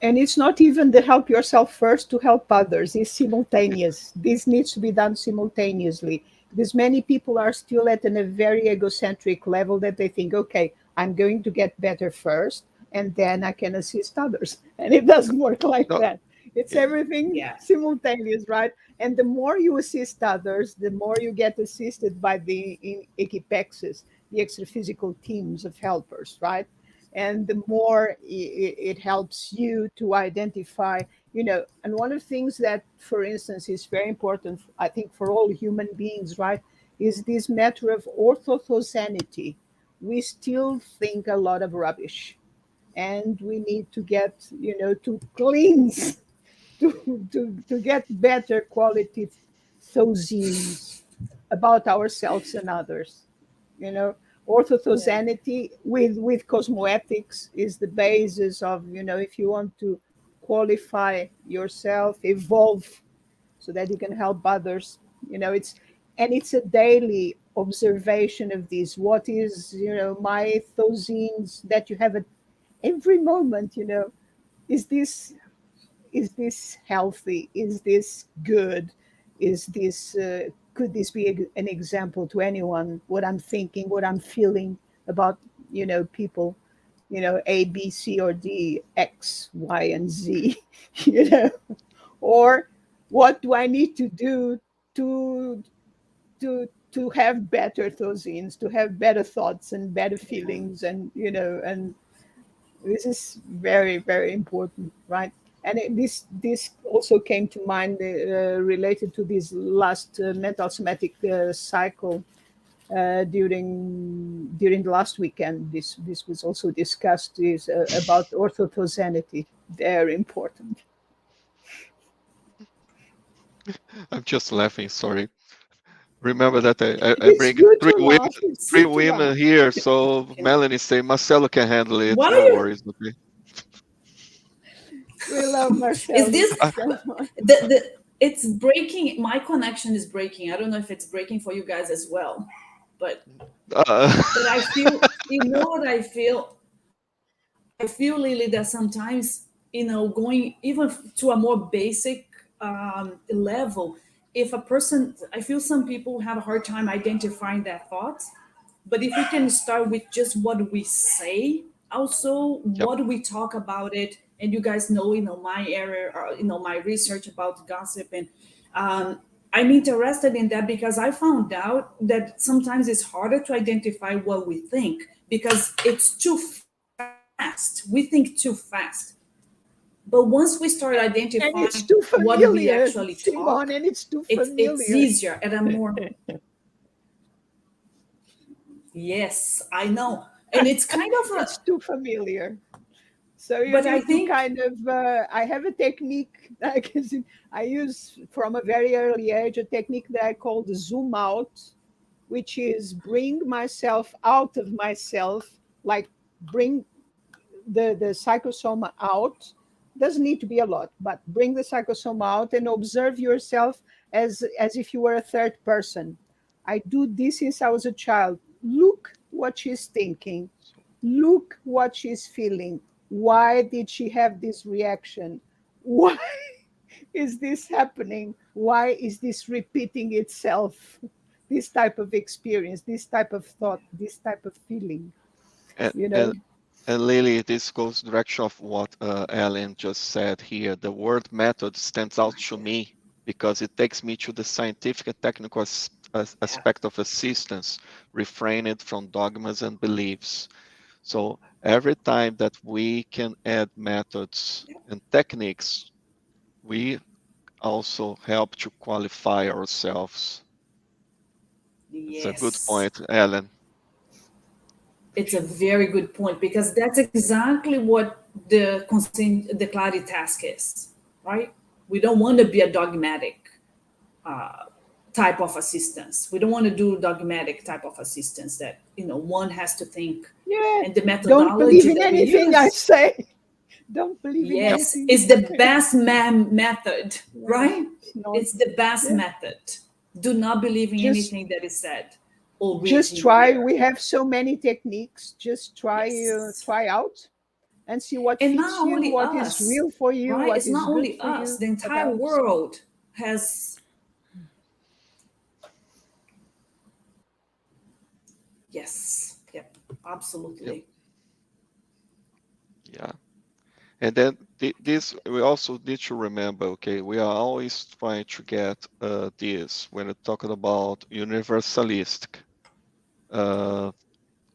And it's not even the help yourself first to help others, it's simultaneous. This needs to be done simultaneously, because many people are still at a very egocentric level that they think, okay, I'm going to get better first and then I can assist others. And it doesn't work like No, that. It's yeah, everything simultaneous, right? And the more you assist others, the more you get assisted by the equipexes, the extra-physical teams of helpers, right? And the more it helps you to identify, and one of the things that, for instance, is very important, I think, for all human beings, right, is this matter of orthothesanity. We still think a lot of rubbish, and we need to get, to cleanse, to get better quality thosines about ourselves and others. Orthothesanity with cosmoethics is the basis of, if you want to qualify yourself, evolve, so that you can help others. It's a daily observation of this. What is, my thosines that you have at every moment? Is this healthy? Is this good? Is this could this be an example to anyone? What I'm thinking, what I'm feeling about people, A, B, C, or D, X, Y, and Z, or what do I need to do to to have better thosines, to have better thoughts and better feelings, and this is very, very important, right? And this also came to mind related to this last mental somatic cycle during the last weekend. This was also discussed, is about orthothesanity. Very important. I'm just laughing, sorry. Remember that I It's bring good three to women, laugh. It's three good to laugh. women here, so Melanie say Marcelo can handle it. What are No you? worries, okay? We love Marcelo. Is this it's breaking? My connection is breaking. I don't know if it's breaking for you guys as well, but I feel, you know what I feel? I feel, Lily, that sometimes, going even to a more basic level, if a person, I feel some people have a hard time identifying their thoughts, but if we can start with just what we say, also Yep. what we talk about it, and you guys know, my area, or, my research about gossip, and I'm interested in that because I found out that sometimes it's harder to identify what we think because it's too fast. We think too fast. But once we start And identifying it's too what we familiar, actually Simon, talk, and it's too it's familiar. easier and a more. Yes, I know, and it's kind of It's too familiar. So you But I need to think- kind of, I have a technique that I use from a very early age, a technique that I call the zoom out, which is bring myself out of myself, like bring the psychosoma out. Doesn't need to be a lot, but bring the psychosoma out and observe yourself as if you were a third person. I do this since I was a child. Look what she's thinking. Look what she's feeling. Why did she have this reaction? Why is this happening? Why is this repeating itself? This type of experience, this type of thought, this type of feeling. And, You know? and Lily, this goes direction of what Ellen just said here. The word method stands out to me because it takes me to the scientific and technical aspect of assistance, refrained from dogmas and beliefs. So every time that we can add methods and techniques, we also help to qualify ourselves. It's a good point, Ellen. It's a very good point because that's exactly what the clarity task is, right? We don't want to be a dogmatic type of assistance. We don't want to do dogmatic type of assistance that one has to think. Yeah. And the methodology Don't believe in that we anything use, I say. Don't believe in yes, anything. it's the best method, right? No, It's the best method. Do not believe in anything that is said. Or just written try. here. We have so many techniques. Just try, Yes. try out, and see what And fits not you, only what us, is real for you, right? what It's is not good only for us. you. The entire about- world has. Yes. Yep. Absolutely. Yeah. And then this, we also need to remember, okay, we are always trying to get this when we're talking about universalistic,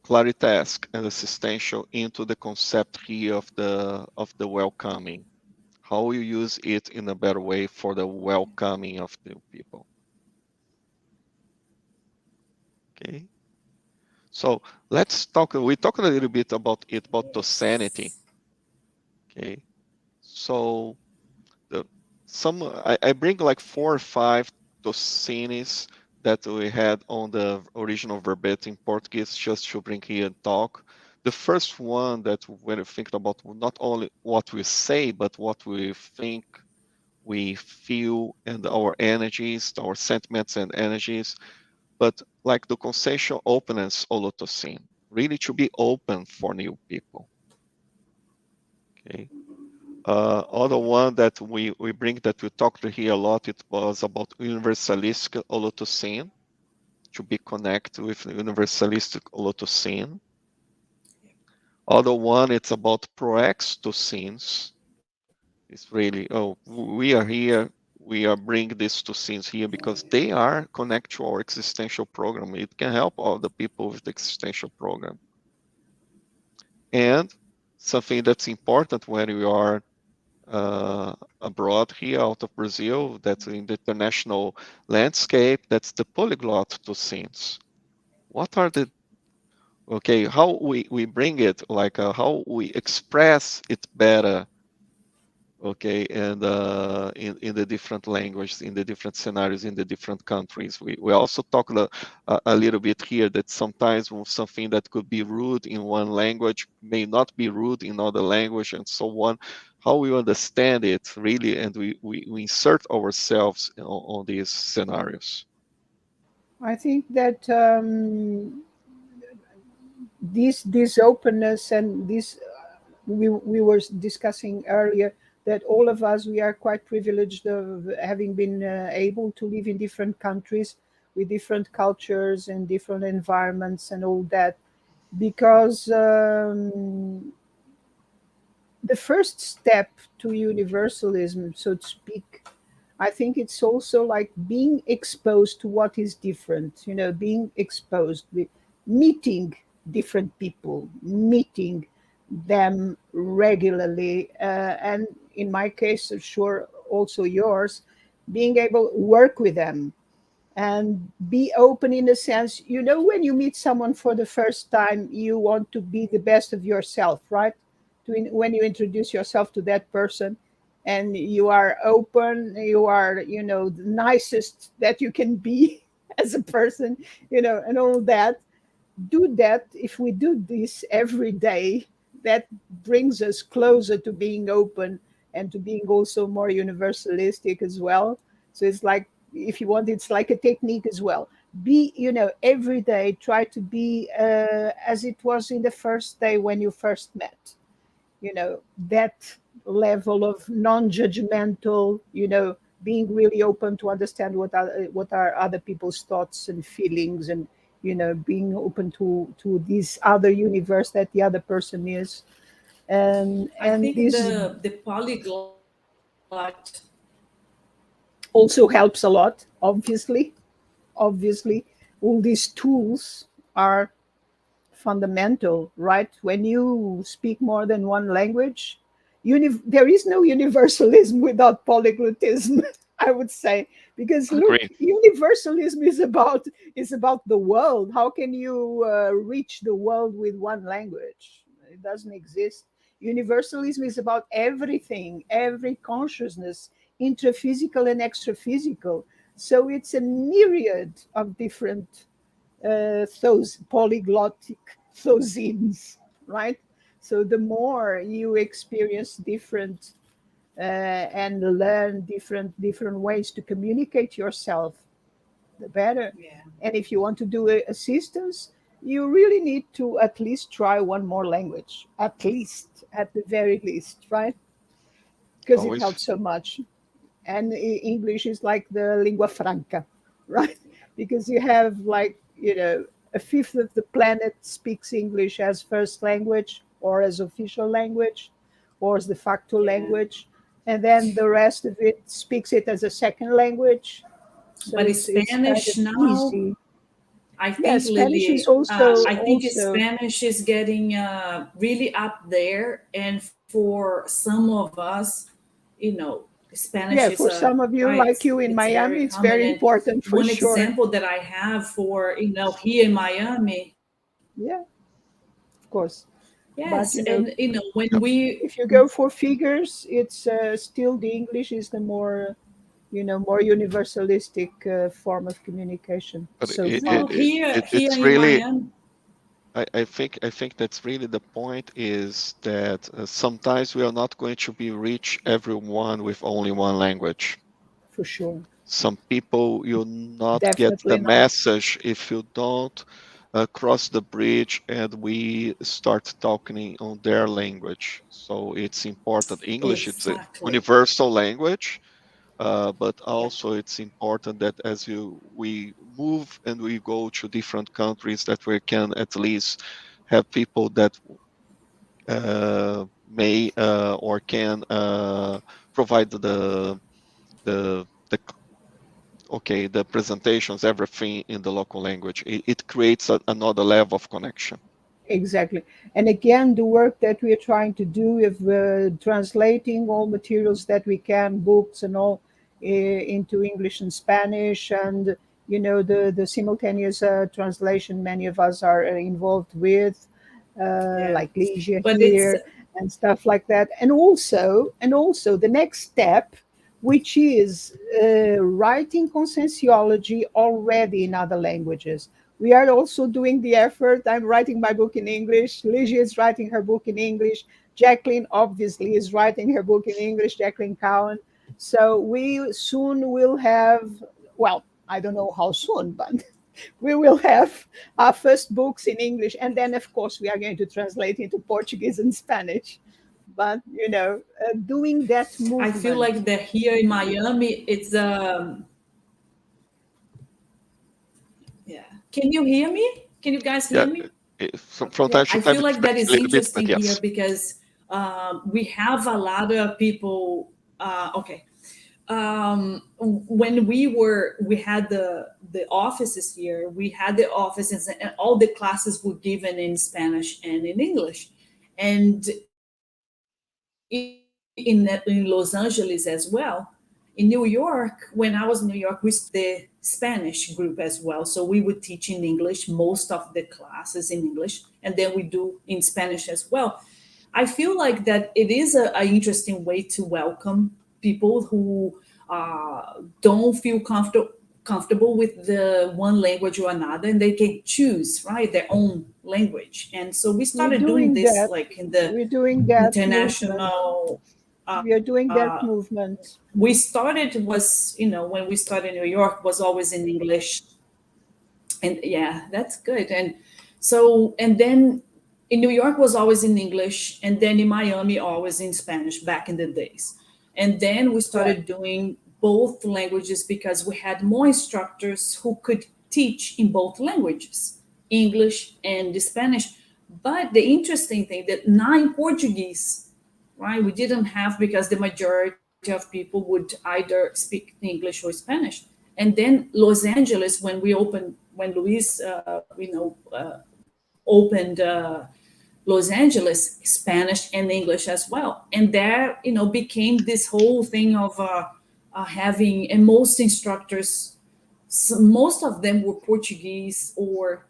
claritask, and assistential into the concept here of the welcoming. How you use it in a better way for the welcoming of new people. Okay. So let's talk. We talked a little bit about it, about docenity. Okay. So I bring like 4 or 5 docines that we had on the original verbatim Portuguese just to bring here and talk. The first one that when we think about not only what we say, but what we think, we feel, and our energies, our sentiments and energies, but like the consensual openness holotocene, really to be open for new people. Okay. Other one that we bring that we talked here a lot, it was about universalistic holotocene, to be connected with the universalistic holotocene. Other one, it's about proextocenes. It's really, we are here, we are bringing these two scenes here because they are connected to our existential program. It can help all the people with the existential program. And something that's important when we are abroad here out of Brazil, that's in the international landscape, that's the polyglot docines. What are the, okay, how we bring it, like how we express it better, okay, and in the different languages, in the different scenarios, in the different countries. We also talk a little bit here that sometimes something that could be rude in one language may not be rude in other language, and so on. How we understand it really, and we insert ourselves on these scenarios. I think that this openness and this we were discussing earlier that all of us, we are quite privileged of having been able to live in different countries with different cultures and different environments and all that, because the first step to universalism, so to speak, I think it's also like being exposed to what is different, being exposed with meeting different people, meeting them regularly. And in my case, I'm sure also yours, being able to work with them and be open in a sense, when you meet someone for the first time, you want to be the best of yourself, right? When you introduce yourself to that person, and you are open, you are, the nicest that you can be as a person, and all that. Do that. If we do this every day, that brings us closer to being open and to being also more universalistic as well. So it's like, if you want, it's like a technique as well. Be, every day try to be as it was in the first day when you first met, that level of non-judgmental, being really open to understand what are other people's thoughts and feelings, and being open to this other universe that the other person is. and I and think this the polyglot also helps a lot, obviously. All these tools are fundamental, right? When you speak more than one language, there is no universalism without polyglotism. I would say, because look, Agree. universalism is about the world. How can you reach the world with one language? It doesn't exist. Universalism is about everything, every consciousness, intraphysical and extraphysical. So it's a myriad of different those polyglottic thosins, right? So the more you experience different and learn different ways to communicate yourself, the better. Yeah. And if you want to do assistance, you really need to at least try one more language, at the very least, right? Because it Always. helps so much. And English is like the lingua franca, right? Because you have like, a fifth of the planet speaks English as first language or as official language or as de facto Yeah. language, and then the rest of it speaks it as a second language. So But it's kind of Spanish now, easy. I Yeah, think, Spanish is Lily, I think also Spanish is getting really up there. And for some of us, Spanish yeah, is for some of you, right, like you in it's very Miami, it's common. very And important for one sure. example that I have for, here in Miami, Yeah, of course. But yes, and when Yep. we, if you go for figures, it's still the English is the more universalistic form of communication But so no, far. here it's in really, Miami, I think that's really the point, is that sometimes we are not going to be reach everyone with only one language. For sure. Some people you'll not get the Definitely not. message if you don't cross the bridge and we start talking on their language. So it's important. English, it's a exactly. universal language, but Yeah. also it's important that as we move and we go to different countries, that we can at least have people that may or can provide the okay, the presentations, everything in the local language. It creates another level of connection. Exactly. And again, the work that we are trying to do with translating all materials that we can, books and all, into English and Spanish, and the simultaneous translation many of us are involved with, Yeah. like Leisure But it's here. and stuff like that. And also the next step, which is writing conscientiology already in other languages. We are also doing the effort. I'm writing my book in English. Ligia is writing her book in English. Jacqueline obviously is writing her book in English, Jacqueline Cowan. So we soon will have, well, I don't know how soon, but we will have our first books in English. And then, of course, we are going to translate into Portuguese and Spanish. But, doing that movement. I feel like that here in Miami, it's yeah. Can you hear me? Can you guys hear me? From time to I time, feel like that is a little bit, interesting but yes. here because we have a lot of people. Okay. When we had the offices here, we had the offices and all the classes were given in Spanish and in English. And in Los Angeles as well. In New York, when I was in New York, we the Spanish group as well. So we would teach in English, most of the classes in English, and then we do in Spanish as well. I feel like that it is an interesting way to welcome people who don't feel comfortable with the one language or another, and they can choose, right, their own language. And so we started doing this that. like in the We're doing that international we are doing that movement. We started was, when we started in New York was always in English. And yeah, that's good. And so, and then in New York was always in English, and then in Miami always in Spanish back in the days. And then we started doing both languages because we had more instructors who could teach in both languages, English and Spanish. But the interesting thing that now in Portuguese, right, we didn't have, because the majority of people would either speak English or Spanish. And then Los Angeles, when Luis, opened Los Angeles, Spanish and English as well. And there, became this whole thing of having, and most instructors, most of them were Portuguese or,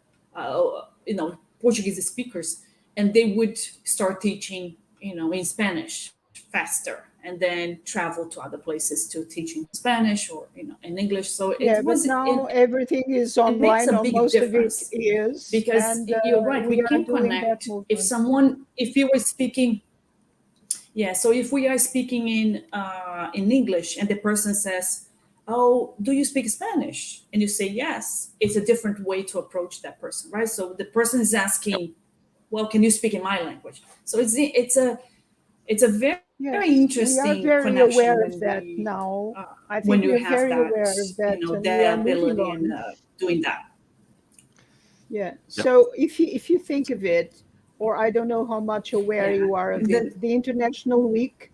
Portuguese speakers, and they would start teaching, in Spanish faster, and then travel to other places to teach in Spanish or, in English. So but now everything is online, or most of it is. Because you're right, we can connect. If you were speaking, so if we are speaking in English and the person says, "Oh, do you speak Spanish?" and you say yes, it's a different way to approach that person, right? So the person is asking, "Well, can you speak in my language?" So it's a very interesting we are very connection aware of that now. I think when you we're have very that, aware of that, that ability in doing that. Yeah. So if you think of it, or I don't know how much aware you are of it, the International Week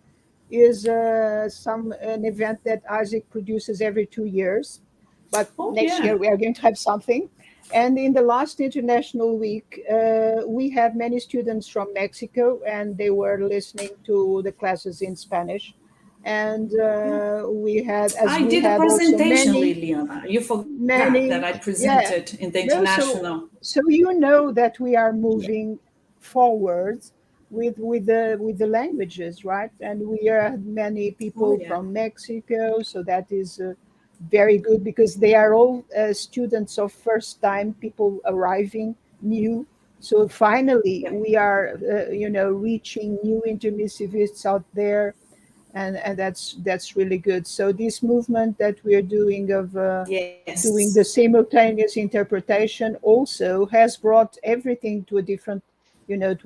is an event that ISIC produces every 2 years, but next year we are going to have something. And in the last International Week, we had many students from Mexico, and they were listening to the classes in Spanish. And we had, I did a presentation, Liliana. You forgot that I presented in the international. So that we are moving forward with the languages, right? And we are many people from Mexico, so that is very good, because they are all students of first time, people arriving new. So finally we are reaching new intermissivists out there, and that's really good. So this movement that we are doing of doing the simultaneous interpretation also has brought everything to a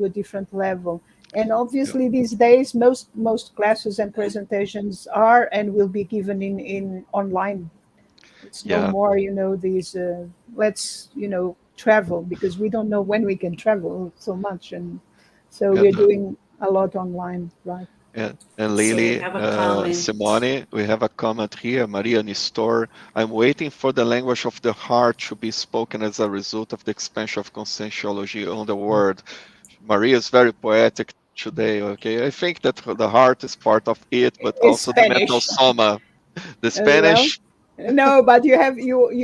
different level. And obviously these days most classes and presentations are and will be given in online. It's no more these let's travel, because we don't know when we can travel so much, and so we're doing a lot online, right? And Lily, Simone, we have a comment here. Maria Nistor, I'm waiting for the language of the heart to be spoken as a result of the expansion of conscientiology on the world. Maria is very poetic today, okay? I think that the heart is part of it, but also the mental soma. The Spanish, No, but you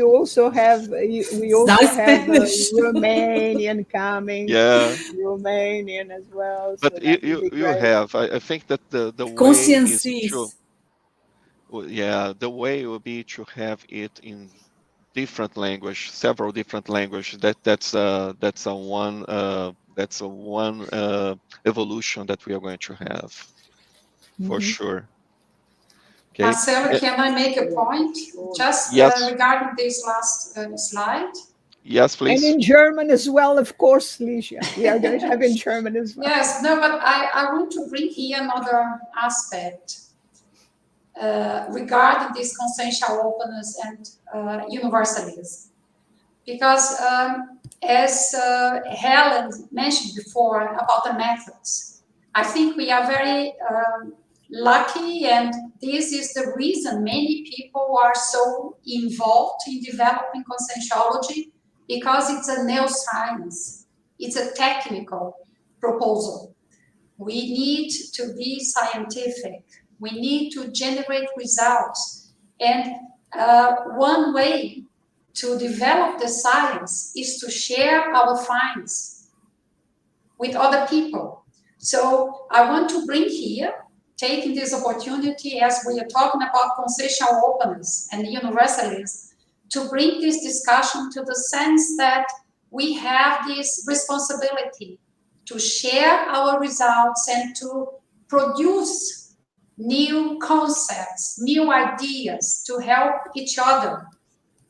also have we Now also have Spanish. Romanian coming, Yeah, Romanian as well. So but that would be you great. have. I think that the way is to, Consciencies. yeah, the way will be to have it in different language, several different language. That's a one evolution that we are going to have for Mhm. sure. Okay. Marcelo, can I make a point just Yes. regarding this last slide? Yes, And please. in German as well, of course, Ligia. We are going to have in German as well. Yes, no, but I want to bring here another aspect regarding this consensual openness and universalism. Because as Helen mentioned before about the methods, I think we are very lucky, and this is the reason many people are so involved in developing conscientiology, because it's a neuroscience, it's a technical proposal. We need to be scientific, we need to generate results, and one way to develop the science is to share our finds with other people. So I want to bring here, taking this opportunity as we are talking about consensual openness and universalism, to bring this discussion to the sense that we have this responsibility to share our results and to produce new concepts, new ideas to help each other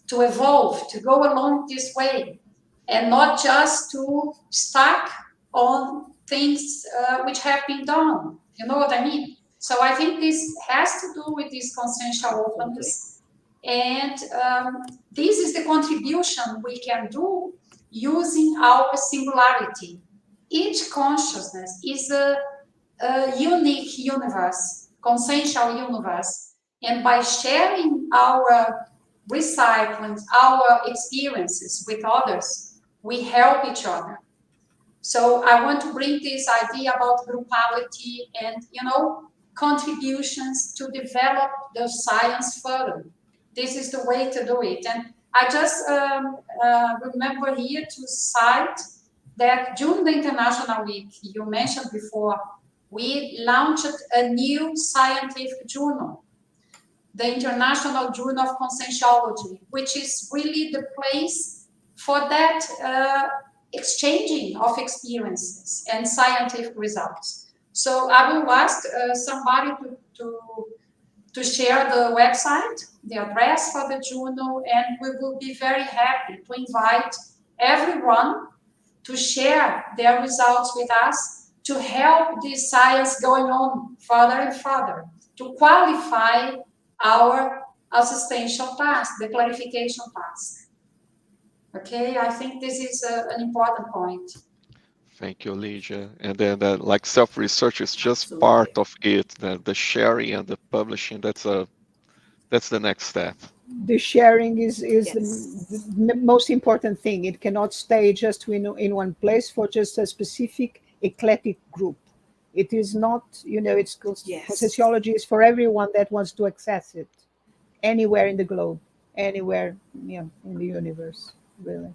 to evolve, to go along this way, and not just to stuck on things which have been done. You know what I mean? So I think this has to do with this consensual openness. And this is the contribution we can do using our singularity. Each consciousness is a unique universe, consensual universe. And by sharing our recycling, our experiences with others, we help each other. So I want to bring this idea about groupality and, contributions to develop the science further. This is the way to do it. And I just remember here to cite that during the International Week, you mentioned before, we launched a new scientific journal, the International Journal of Conscientiology, which is really the place for that exchanging of experiences and scientific results. So I will ask somebody to share the website, the address for the journal, and we will be very happy to invite everyone to share their results with us, to help this science going on further and further, to qualify our assistential task, the clarification task. Okay, I think this is an important point. Thank you, Lydia. And then like self-research is just Absolutely. part of it. The sharing and the publishing, that's the next step. The sharing is Yes. the most important thing. It cannot stay just in one place for just a specific eclectic group. It is not, it's Yes. Conscientiology is for everyone that wants to access it, anywhere in the globe, anywhere, in the universe, really.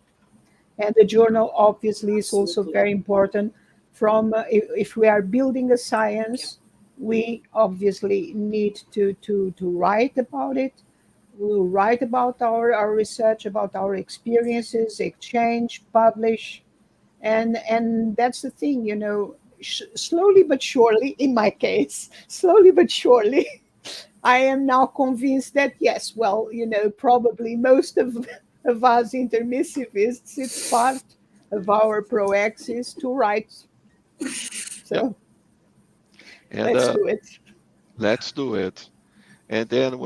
And the journal obviously is also Absolutely. very important. From if we are building a science, we obviously need to write about it. We'll write about our research, about our experiences, exchange, publish, and that's the thing, slowly but surely, in my case, slowly but surely, I am now convinced that yes, well, probably most of us intermissivists, it's part of our proaxis to write. So And let's do it. let's do it. And then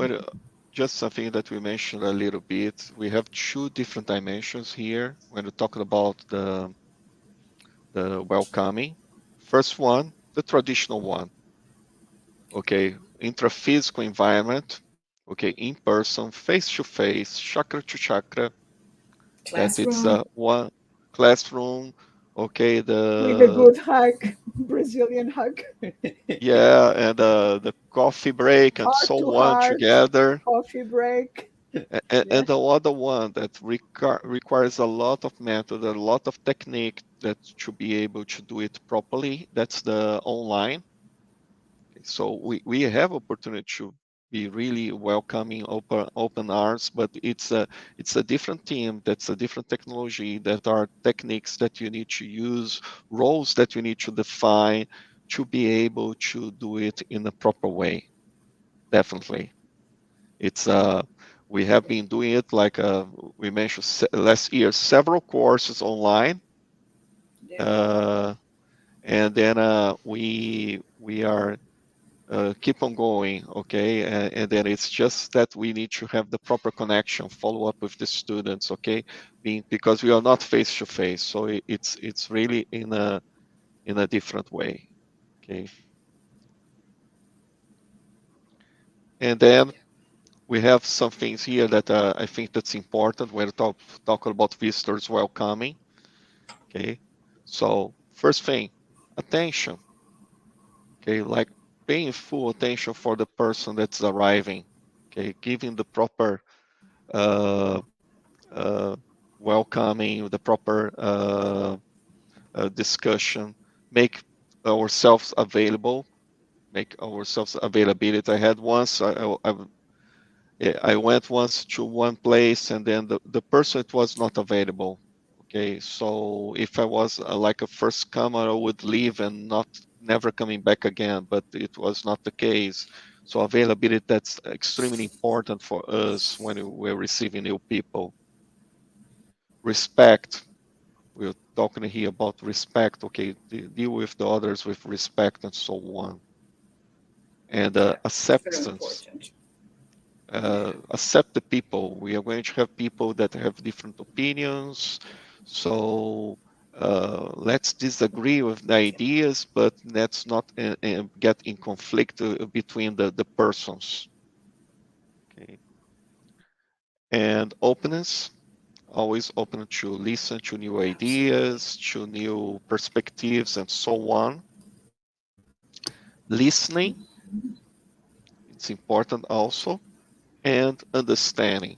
just something that we mentioned a little bit, we have two different dimensions here when we're talking about the welcoming. First one, the traditional one. Okay, intraphysical environment. Okay, in person, face to face, chakra to chakra. That it's Classroom. one classroom. Okay, With a good hug, Brazilian hug, yeah, and the coffee break and heart to so on heart, together. coffee break. And the other one that requires a lot of method, a lot of technique that to be able to do it properly, that's the online. So we have opportunity to be really welcoming, open arms, but it's a different team, that's a different technology, that are techniques that you need to use, roles that you need to define to be able to do it in a proper way. Definitely. It's we have been doing it like we mentioned last year, several courses online, uh, and then we are keep on going, okay, and then it's just that we need to have the proper connection, follow up with the students, okay, being because we are not face to face, so it's really in a different way, okay, and then we have some things here that I think that's important when we talk about visitors welcoming. Okay, so first thing, attention. Okay, like paying full attention for the person that's arriving. Okay, giving the proper uh, uh, welcoming, the proper discussion, make ourselves available, make ourselves availability. I had once I went once to one place and then the person it was not available. Okay, so if I was like a first comer, I would leave and not never coming back again, but it was not the case. So availability, that's extremely important for us when we're receiving new people. Respect, we're talking here about respect, okay, deal with the others with respect and so on. And Yeah, very acceptance, important. accept the people. We are going to have people that have different opinions. So let's disagree with the ideas, but let's not get in conflict between the persons. Okay. And openness, always open to listen to new ideas, to new perspectives, and so on. Listening, it's important also, and understanding.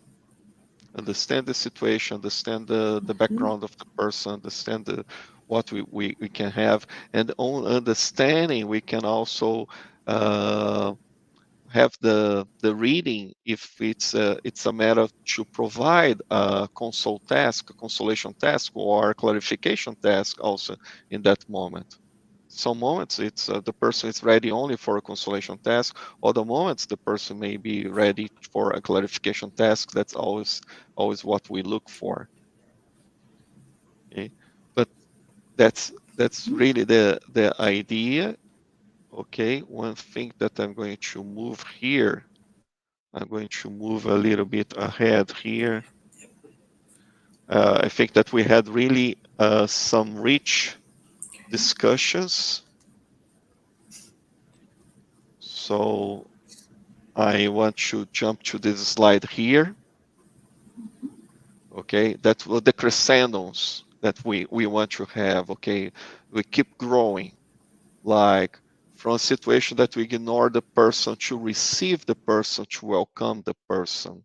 Understand the situation, understand the background of the person, understand what we can have, and on understanding we can also have the reading if it's a matter to provide a console task, a consolation task, or a clarification task also in that moment. Some moments it's the person is ready only for a consolation task. Other moments the person may be ready for a clarification task. That's always what we look for. Okay, but that's really the idea. Okay, one thing that I'm going to move here. I'm going to move a little bit ahead here. I think that we had really some rich discussions. So I want to jump to this slide here. Okay, that's what the crescendos that we want to have. Okay, we keep growing, like from a situation that we ignore the person to receive the person, to welcome the person.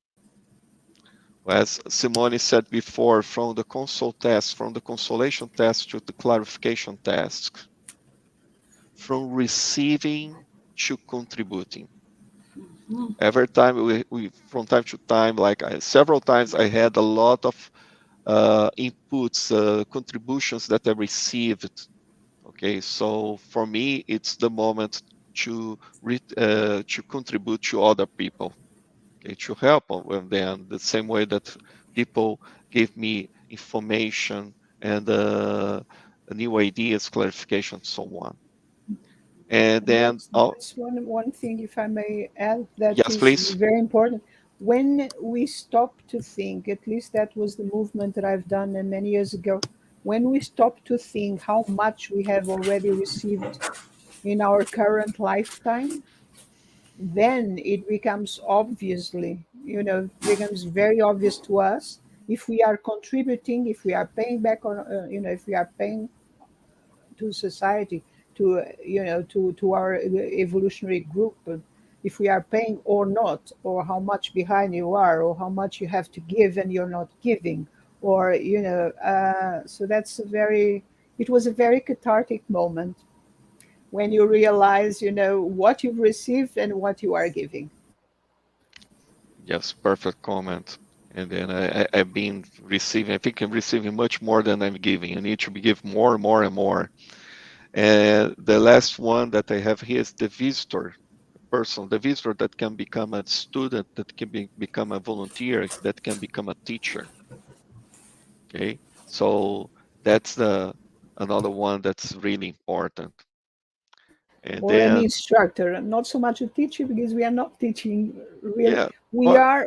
As Simone said before, from the console task, from the consolation task to the clarification task, from receiving to contributing. Every time we from time to time, like several times, I had a lot of inputs, contributions that I received. Okay, so for me, it's the moment to contribute to other people. Okay, to help with them the same way that people gave me information and new ideas, clarification, so on. And And then, that's one thing, if I may add, that yes, is please. very important. When we stop to think, at least that was the movement that I've done many years ago. When we stop to think how much we have already received in our current lifetime, then it becomes obviously, becomes very obvious to us if we are contributing, if we are paying back on, if we are paying to society, to to our evolutionary group, if we are paying or not, or how much behind you are, or how much you have to give and you're not giving, or so that's it was a very cathartic moment when you realize what you've received and what you are giving. Yes, perfect comment. And then I've been receiving, I think I'm receiving much more than I'm giving. I need to give more and more and more. And the last one that I have here is the visitor person, the visitor that can become a student, that can become a volunteer, that can become a teacher. Okay, so that's another one that's really important. And Or an then, instructor, not so much a teacher, because we are not teaching really. yeah, We well, are,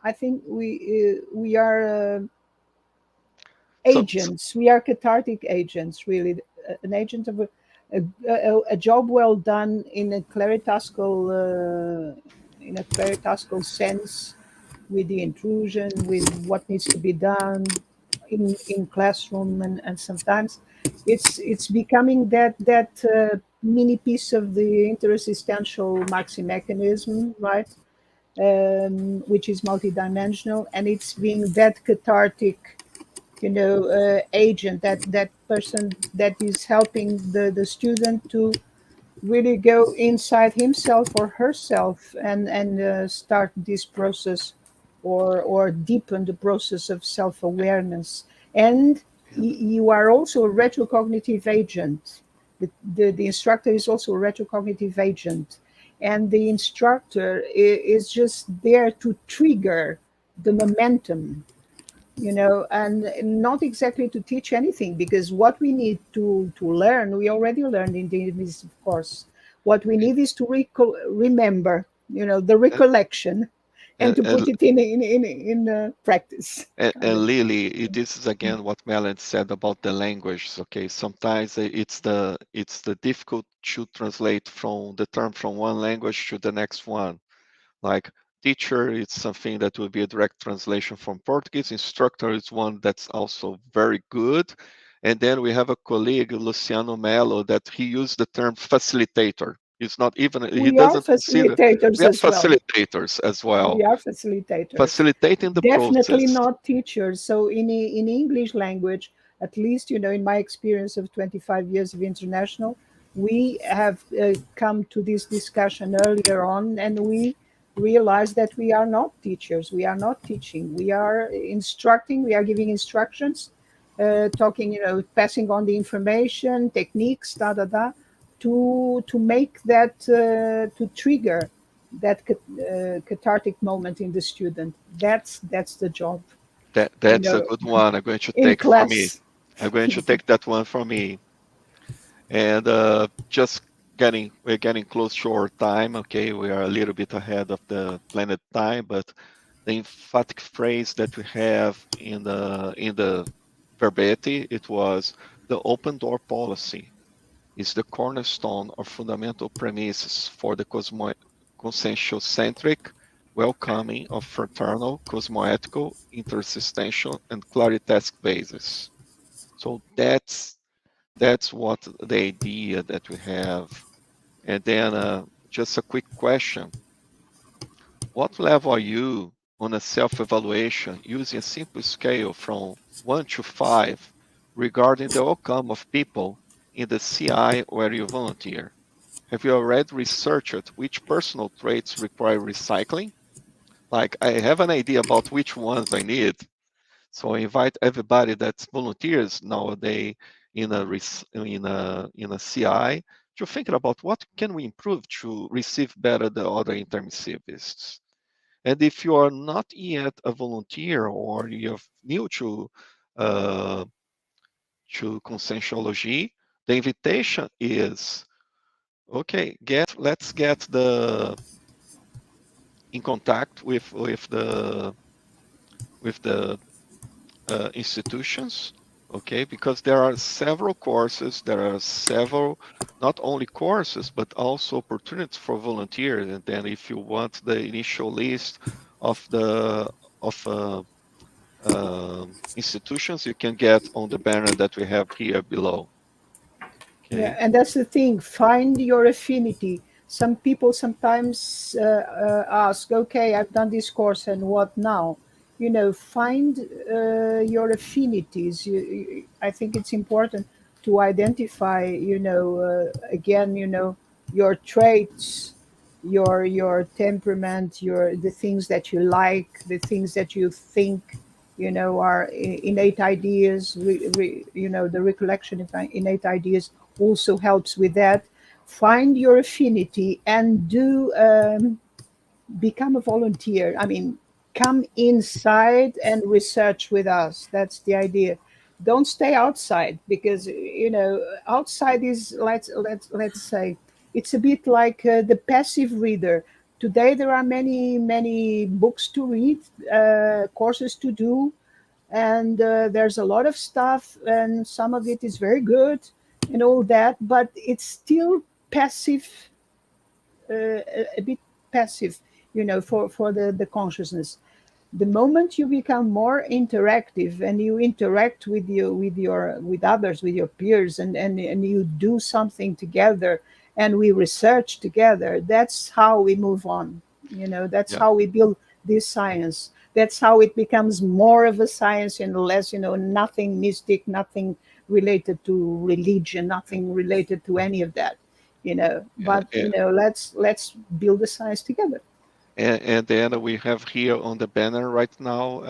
I think we are so agents. We are cathartic agents, really. An agent of a job well done in a cleritascal sense, with the intrusion, with what needs to be done in classroom, and sometimes it's becoming that mini piece of the interassistantial maxi mechanism, right? Which is multidimensional, and it's being that cathartic, agent, that person that is helping the student to really go inside himself or herself, and start this process, or deepen the process of self-awareness. And you are also a retrocognitive agent. The instructor is also a retrocognitive agent, and the instructor is just there to trigger the momentum, and not exactly to teach anything, because what we need to learn, we already learned in this course. What we need is to remember, the recollection, and and, to and put it in practice, kind And of. Lily, this is again what Melanie said about the language. Okay, sometimes it's the difficult to translate from the term from one language to the next one. Like teacher, it's something that will be a direct translation from Portuguese. Instructor is one that's also very good. And then we have a colleague, Luciano Mello, that he used the term facilitator. It's not even, he We are doesn't consider, facilitators we are as well. facilitators as well, We are facilitators. facilitating the Definitely process. not teachers. So in English language, at least, in my experience of 25 years of international, we have come to this discussion earlier on, and we realize that we are not teachers. We are not teaching. We are instructing. We are giving instructions, talking, passing on the information, techniques, da da da, to make that, to trigger that cathartic moment in the student. That's the job, you That's a know, good one. I'm going to in take from me. class. I'm going to take that one from me. And just we're getting close to our time. Okay, we are a little bit ahead of the planned time, but the emphatic phrase that we have in the verbete, it was the open door policy is the cornerstone or fundamental premises for the conscientiocentric welcoming of fraternal, cosmoethical, interassistantial, and claritask basis. So that's what the idea that we have. And then just a quick question. What level are you on a self-evaluation using a simple scale from 1 to 5 regarding the outcome of people in the CI where you volunteer? Have you already researched which personal traits require recycling? Like I have an idea about which ones I need. So I invite everybody that's volunteers nowadays in a CI to think about what can we improve to receive better the other intermissivists. And if you are not yet a volunteer or you're new uh, to Conscientiology, the invitation is okay. Let's get in contact with the institutions, okay? Because there are several courses, there are several, not only courses, but also opportunities for volunteers. And then if you want the initial list of the of institutions, you can get on the banner that we have here below. Yeah, Okay. and that's the thing. Find your affinity. Some people sometimes ask, okay, I've done this course and what now? Find your affinities. I think it's important to identify, again, your traits, your temperament, the things that you like, the things that you think, are innate ideas. The recollection of innate ideas also helps with that. Find your affinity and do become a volunteer. I mean, come inside and research with us. That's the idea. Don't stay outside, because outside is, let's say, it's a bit like the passive reader. Today there are many books to read, courses to do, and there's a lot of stuff, and some of it is very good and all that, but it's still passive, a bit passive, for the consciousness. The moment you become more interactive and you interact with others, with your peers, and you do something together, and we research together, that's how we move on. That's Yeah. how we build this science. That's how it becomes more of a science and less, nothing mystic, nothing related to religion, nothing related to any of that. But let's build the science together. And then we have here on the banner right now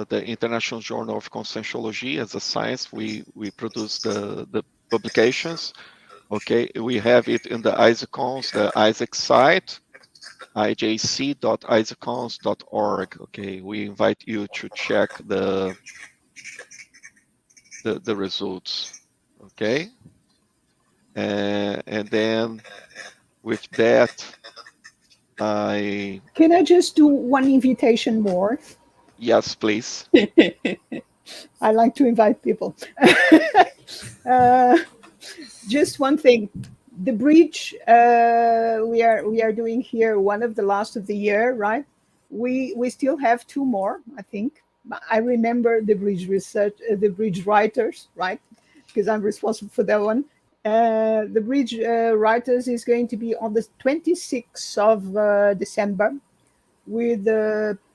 the International Journal of Conscientiology as a science. We produce the publications. Okay, we have it in the ISACons, the ISAC site, ijc.isacons.org. Okay, we invite you to check the results. Okay, and then with that, Can I just do one invitation more? Yes, please. I like to invite people. Just one thing. The bridge we are doing here, one of the last of the year, right? We still have two more, I think. I remember the bridge research, the bridge writers, right? Because I'm responsible for that one. The bridge writers is going to be on the 26th of December with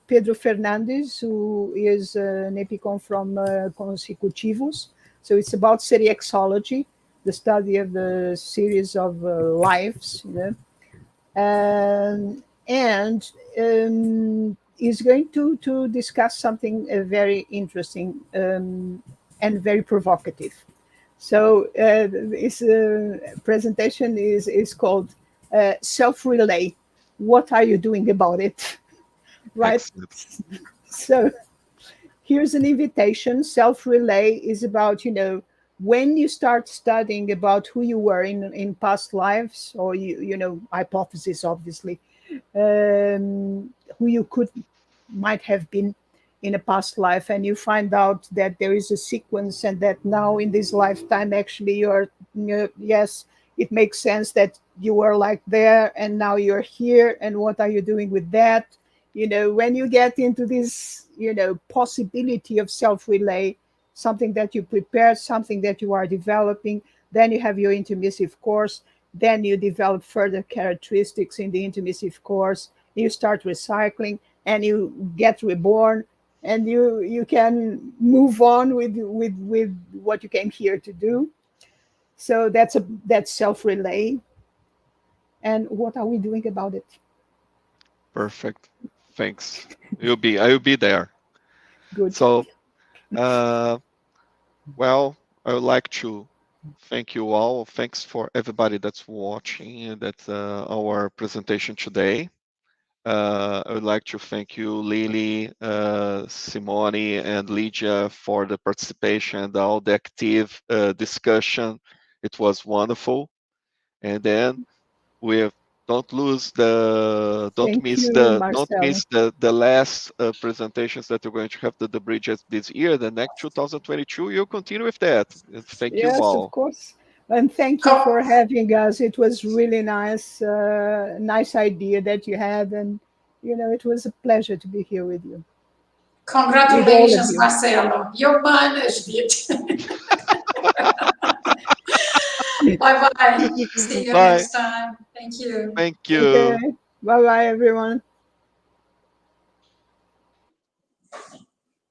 Pedro Fernandes, who is an epicon from Consecutivos. So it's about CEAEC, the study of the series of lives, and is going to discuss something very interesting and very provocative. So this presentation is called Self-Relay. What are you doing about it? Right? Excellent. So here's an invitation. Self-relay is about, when you start studying about who you were in past lives, or hypothesis, obviously, who you might have been in a past life, and you find out that there is a sequence, and that now in this lifetime actually yes, it makes sense that you were like there and now you're here, and what are you doing with that? When you get into this, possibility of self-relay, something that you prepare, something that you are developing, then you have your intermissive course, then you develop further characteristics in the intermissive course, you start recycling, and you get reborn, and you can move on with what you came here to do. So that's self-relay. And what are we doing about it? Perfect. Thanks. I will be there. Good. So, well, I would like to thank you all. Thanks for everybody that's watching and that's our presentation today. I would like to thank you, Lily, Simone, and Lydia for the participation and all the active discussion. It was wonderful. And then we don't miss the last presentations that we're going to have the bridges this year. The next 2022, you'll continue with that. Thank you all. Yes, of course. And thank you for having us. It was really nice, nice idea that you had, and it was a pleasure to be here with you. Congratulations, Marcelo. You managed it. Bye-bye. See you Bye. next time. Thank you. Thank you. Okay. Bye bye, everyone.